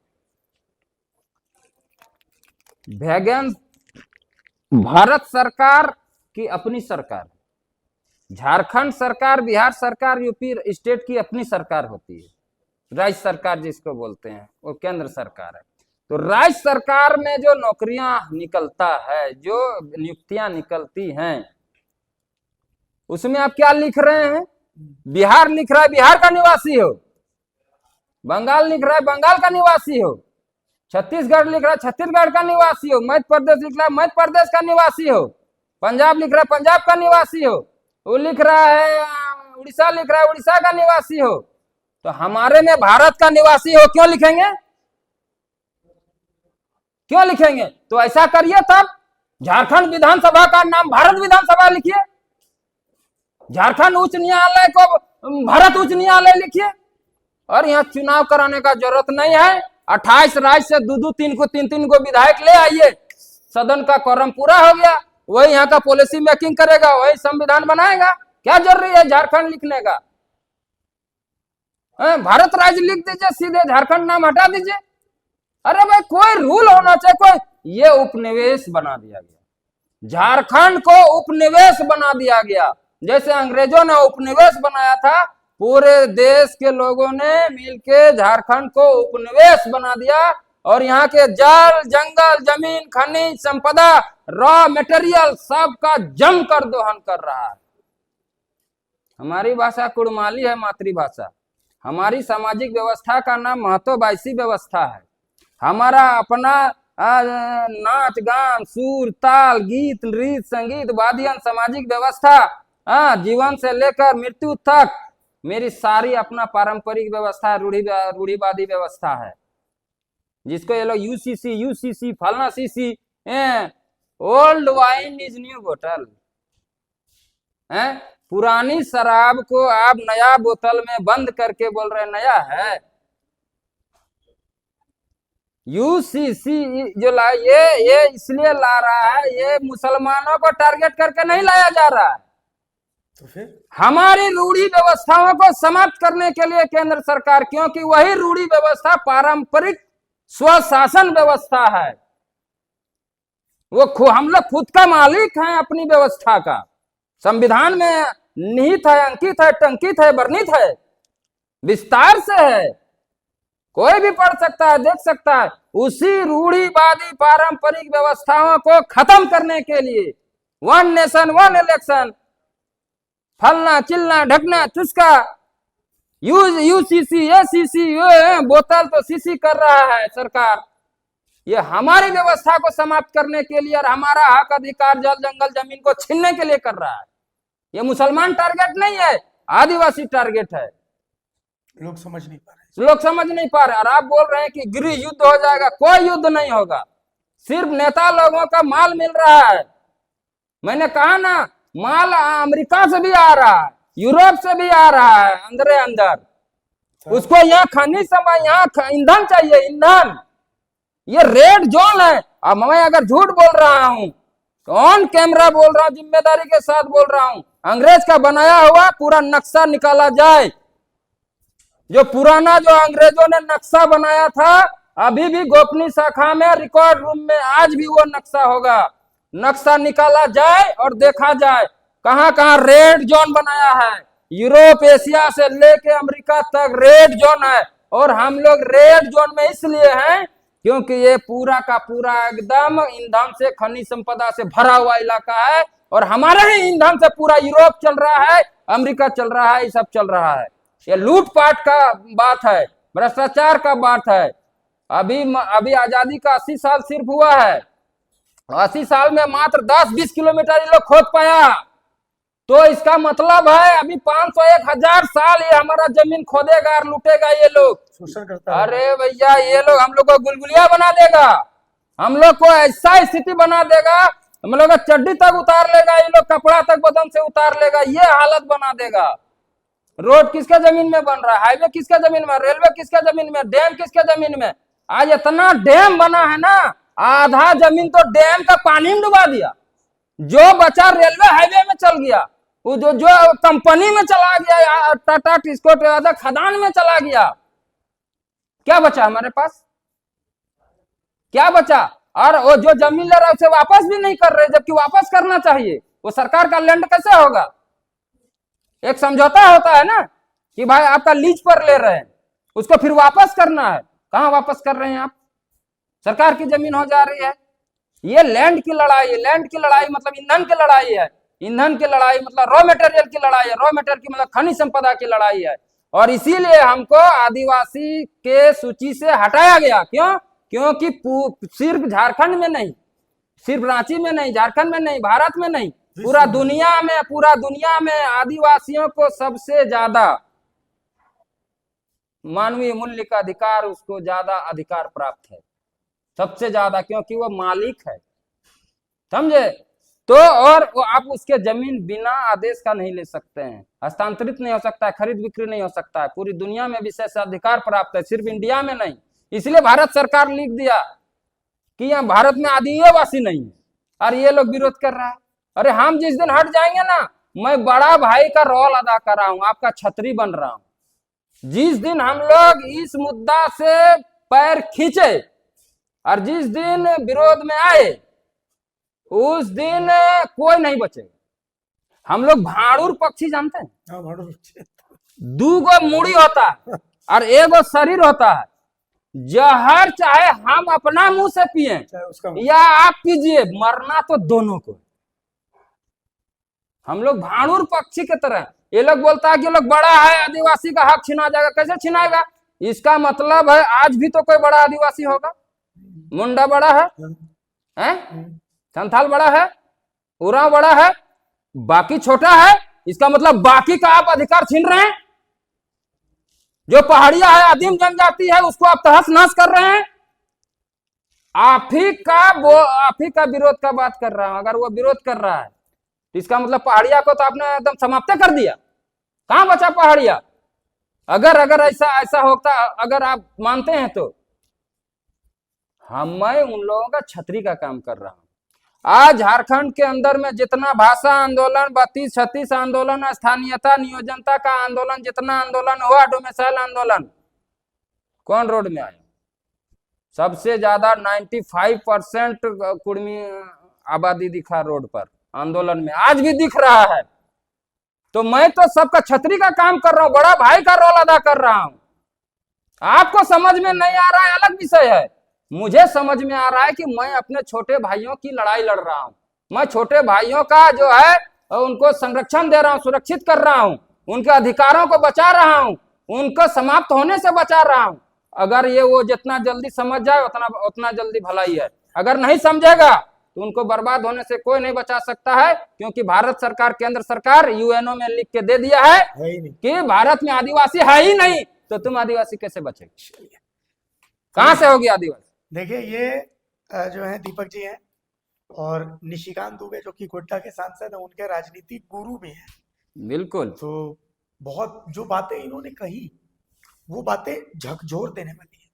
वैगन भारत सरकार की अपनी सरकार, झारखंड सरकार, बिहार सरकार, यूपी स्टेट की अपनी सरकार होती है। राज्य सरकार जिसको बोलते हैं वो केंद्र सरकार है। तो राज्य सरकार में जो नौकरियां निकलता है, जो नियुक्तियां निकलती हैं, उसमें आप क्या लिख रहे हैं? बिहार लिख रहा है बिहार का निवासी हो, बंगाल लिख रहा है बंगाल का निवासी हो, छत्तीसगढ़ लिख रहा है छत्तीसगढ़ का निवासी हो, मध्य प्रदेश लिख रहा है मध्य प्रदेश का निवासी हो, पंजाब लिख रहा है पंजाब का निवासी हो, वो लिख रहा है उड़ीसा लिख रहा है उड़ीसा का निवासी हो। तो हमारे में भारत का निवासी हो क्यों लिखेंगे? क्यों लिखेंगे? तो ऐसा करिए, तब झारखंड विधानसभा का नाम भारत विधानसभा लिखिए, झारखंड उच्च न्यायालय को भारत उच्च न्यायालय लिखिए, और यहाँ चुनाव कराने का जरूरत नहीं है। 28 राज्य से दो 3 को विधायक ले आइए, सदन का कोरम पूरा हो गया, वही यहाँ का पॉलिसी मेकिंग करेगा, वही संविधान बनाएगा। क्या जरूरी है झारखंड लिखने का? भारत राज्य लिख दीजिए, सीधे झारखंड नाम हटा दीजिए। अरे भाई, कोई रूल होना चाहिए। कोई ये उपनिवेश बना दिया गया, झारखंड को उपनिवेश बना दिया गया, जैसे अंग्रेजों ने उपनिवेश बनाया था। पूरे देश के लोगों ने मिलके झारखंड को उपनिवेश बना दिया, और यहाँ के जल, जंगल, जमीन, खनिज संपदा, रॉ मटेरियल सबका जमकर दोहन कर रहा है। हमारी भाषा कुड़माली है, मातृभाषा। हमारी सामाजिक व्यवस्था का नाम महतोबाईसी व्यवस्था है। हमारा अपना नाच गान, सुर, ताल, गीत, नृत्य, संगीत, वाद्यन, सामाजिक व्यवस्था, जीवन से लेकर मृत्यु तक मेरी सारी अपना पारंपरिक व्यवस्था, रूढ़िवादी व्यवस्था है, जिसको ये लोग यूसीसी फलना CC, old wine is new बोतल, पुरानी शराब को आप नया बोतल में बंद करके बोल रहे नया है। यूसीसी जो ला ये इसलिए ला रहा है, ये मुसलमानों को टारगेट करके नहीं लाया जा रहा है,
तो फिर
हमारी रूढ़ी व्यवस्थाओं को समाप्त करने के लिए केंद्र सरकार, क्योंकि वही रूढ़ी व्यवस्था पारंपरिक स्वशासन व्यवस्था है। वो हम लोग खुद का मालिक हैं अपनी व्यवस्था का, संविधान में निहित है, अंकित है, टंकित है, वर्णित है, विस्तार से है, कोई भी पढ़ सकता है, देख सकता है। उसी रूढ़िवादी पारंपरिक व्यवस्थाओं को खत्म करने के लिए वन नेशन वन इलेक्शन, फलना चिलना ढकना चुस्का, यूसीसी एसीसी, बोतल तो सीसी कर रहा है सरकार। ये हमारी व्यवस्था को समाप्त करने के लिए और हमारा हक अधिकार जल जंगल जमीन को छीनने के लिए कर रहा है। ये मुसलमान टारगेट नहीं है, आदिवासी टारगेट है।
लोग समझ नहीं पा रहे,
और आप बोल रहे हैं कि गृह युद्ध हो जाएगा। कोई युद्ध नहीं होगा, सिर्फ नेता लोगों का माल मिल रहा है। मैंने कहा ना, माल अमेरिका से भी आ रहा है, यूरोप से भी आ रहा है, अंदर उसको यहाँ खनिज समय, यहाँ ईंधन चाहिए, ईंधन। ये रेड जोन है। अब मैं अगर झूठ बोल रहा हूं तो ऑन कैमरा बोल रहा हूं, जिम्मेदारी के साथ बोल रहा हूं, अंग्रेज का बनाया हुआ पूरा नक्शा निकाला जाए। जो पुराना जो अंग्रेजों ने नक्शा बनाया था, अभी भी गोपनीय शाखा में रिकॉर्ड रूम में आज भी वो नक्शा होगा। नक्शा निकाला जाए और देखा जाए कहां कहां रेड जोन बनाया है। यूरोप एशिया से लेके अमेरिका तक रेड जोन है। और हम लोग रेड जोन में इसलिए हैं क्योंकि ये पूरा का पूरा एकदम ईंधन से, खनिज संपदा से भरा हुआ इलाका है। और हमारे ही ईंधन से पूरा यूरोप चल रहा है, अमेरिका चल रहा है, ये सब चल रहा है। ये लूटपाट का बात है, भ्रष्टाचार का बात है। अभी आजादी का 80 साल सिर्फ हुआ है, 80 साल में मात्र 10-20 किलोमीटर ये लोग खोद पाया। तो इसका मतलब है अभी 500-1000 साल ये हमारा जमीन खोदेगा और लूटेगा ये लोग,
शोषण करता है।
अरे भैया, ये लोग हम लोग को गुलगुलिया बना देगा, हम लोग को ऐसा स्थिति बना देगा, हम लोग का चड्डी तक उतार लेगा, ये लोग कपड़ा तक बदन से उतार लेगा, ये हालत बना देगा। रोड किसके जमीन में बन रहा है, हाईवे किसके जमीन में, रेलवे किसके जमीन में, डैम किसके जमीन में। आज इतना डैम बना है ना, आधा जमीन तो डैम का पानी में डुबा दिया। जो बचा रेलवे हाईवे में चल गया, वो जो कंपनी में चला गया, टाटा टिस्को आधा खदान में चला गया। क्या बचा हमारे पास, क्या बचा। और वो जो जमीन ले रहा है उसे वापस भी नहीं कर रहे, जबकि वापस करना चाहिए। वो सरकार का लैंड कैसे होगा। एक समझौता होता है ना कि भाई आपका लीज पर ले रहे हैं, उसको फिर वापस करना है। कहां वापस कर रहे हैं आप, सरकार की जमीन हो जा रही है। ये लैंड की लड़ाई है। लैंड की लड़ाई मतलब ईंधन की लड़ाई है, ईंधन की लड़ाई मतलब रॉ मटेरियल की लड़ाई है, रॉ मटेरियल की मतलब खनिज संपदा की लड़ाई है। और इसीलिए हमको आदिवासी के सूची से हटाया गया। क्यों, क्योंकि सिर्फ झारखंड में नहीं, सिर्फ रांची में नहीं, झारखंड में नहीं, भारत में नहीं, पूरा दुनिया में आदिवासियों को सबसे ज्यादा मानवीय मूल्य का अधिकार, उसको ज्यादा अधिकार प्राप्त है, सबसे ज्यादा, क्योंकि वो मालिक है, समझे। तो और वो आप उसके जमीन बिना आदेश का नहीं ले सकते हैं, हस्तांतरित नहीं हो सकता है, खरीद बिक्री नहीं हो सकता है। पूरी दुनिया में विशेष अधिकार प्राप्त है, सिर्फ इंडिया में नहीं। इसलिए भारत सरकार लिख दिया कि यहाँ भारत में आदिवासी नहीं है, और ये लोग विरोध कर रहा है। अरे हम जिस दिन हट जाएंगे ना, मैं बड़ा भाई का रोल अदा कर रहा हूं, आपका छतरी बन रहा हूं। जिस दिन हम लोग इस मुद्दा से पैर खींचे और जिस दिन विरोध में आए, उस दिन कोई नहीं बचेगा। हम लोग भाड़ूर पक्षी जानते हैं,
हाँ, भाड़ूर।
2 गो मुड़ी होता है और 1 गो शरीर होता है। जहर चाहे हम अपना मुंह से पिए या आप पीजिए, मरना तो दोनों को। हम लोग भाड़ूर पक्षी की तरह। ये लोग बोलता है कि लोग बड़ा है, आदिवासी का हक छीना जाएगा। कैसे छीनाएगा, इसका मतलब है आज भी तो कोई बड़ा आदिवासी होगा। मुंडा बड़ा है, संथाल बड़ा है, उरांव बड़ा है, बाकी छोटा है। इसका मतलब बाकी का आप अधिकार छीन रहे हैं। जो पहाड़िया है, आदिम जनजाति है, उसको आप तहस नहस कर रहे हैं। आप ही का विरोध का बात कर रहा हूं। अगर वो विरोध कर रहा है तो इसका मतलब पहाड़िया को तो आपने एकदम समाप्त कर दिया। कहां बचा पहाड़िया। अगर ऐसा होता, अगर आप मानते हैं तो मैं उन लोगों का छतरी का काम कर रहा हूँ। आज झारखंड के अंदर में जितना भाषा आंदोलन, 32-36 आंदोलन, स्थानीयता नियोजनता का आंदोलन, जितना आंदोलन हुआ, डोमिसाइल आंदोलन, कौन रोड में आया? सबसे ज्यादा 95% कुर्मी आबादी दिखा रोड पर आंदोलन में, आज भी दिख रहा है। तो मैं तो सबका छतरी का काम कर रहा हूं, बड़ा भाई का रोल अदा कर रहा हूं। आपको समझ में नहीं आ रहा है अलग विषय है, मुझे समझ में आ रहा है कि मैं अपने छोटे भाइयों की लड़ाई लड़ रहा हूं। मैं छोटे भाइयों का जो है उनको संरक्षण दे रहा हूं, सुरक्षित कर रहा हूं, उनके अधिकारों को बचा रहा हूं, उनको समाप्त होने से बचा रहा हूं। अगर ये वो जितना जल्दी समझ जाए उतना जल्दी भलाई है। अगर नहीं समझेगा तो उनको बर्बाद होने से कोई नहीं बचा सकता है, क्योंकि भारत सरकार, केंद्र सरकार यूएनओ में लिख के दे दिया है कि भारत में आदिवासी है ही नहीं, तो तुम आदिवासी कैसे बचेगे? कहां से होगी आदिवासी?
देखिए, ये जो है दीपक जी हैं, और निशिकांत दुबे जो कि गोड्डा के सांसद हैं, उनके राजनीतिक गुरु भी हैं।
बिल्कुल।
तो बहुत जो बातें इन्होंने कही, वो बातें झकझोर देने वाली है।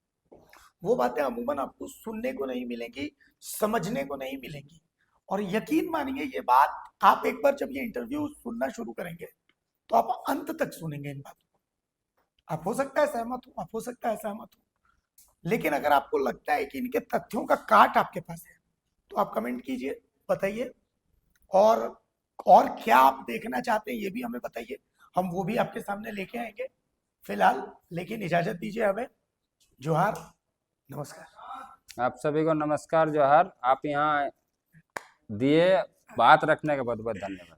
वो बातें अमूमन आपको सुनने को नहीं मिलेंगी, समझने को नहीं मिलेंगी। और यकीन मानिए, ये बात आप एक बार जब ये इंटरव्यू सुनना शुरू करेंगे तो आप अंत तक सुनेंगे इन बातों को। आप हो सकता है सहमत हो, आप हो सकता है सहमत हो, लेकिन अगर आपको लगता है कि इनके तथ्यों का काट आपके पास है तो आप कमेंट कीजिए, बताइए। और क्या आप देखना चाहते हैं ये भी हमें बताइए, हम वो भी आपके सामने लेके आएंगे। फिलहाल लेकिन इजाजत दीजिए हमें। जोहार, नमस्कार।
आप सभी को नमस्कार, जोहार। आप यहाँ दिए बात रखने का बहुत बहुत धन्यवाद।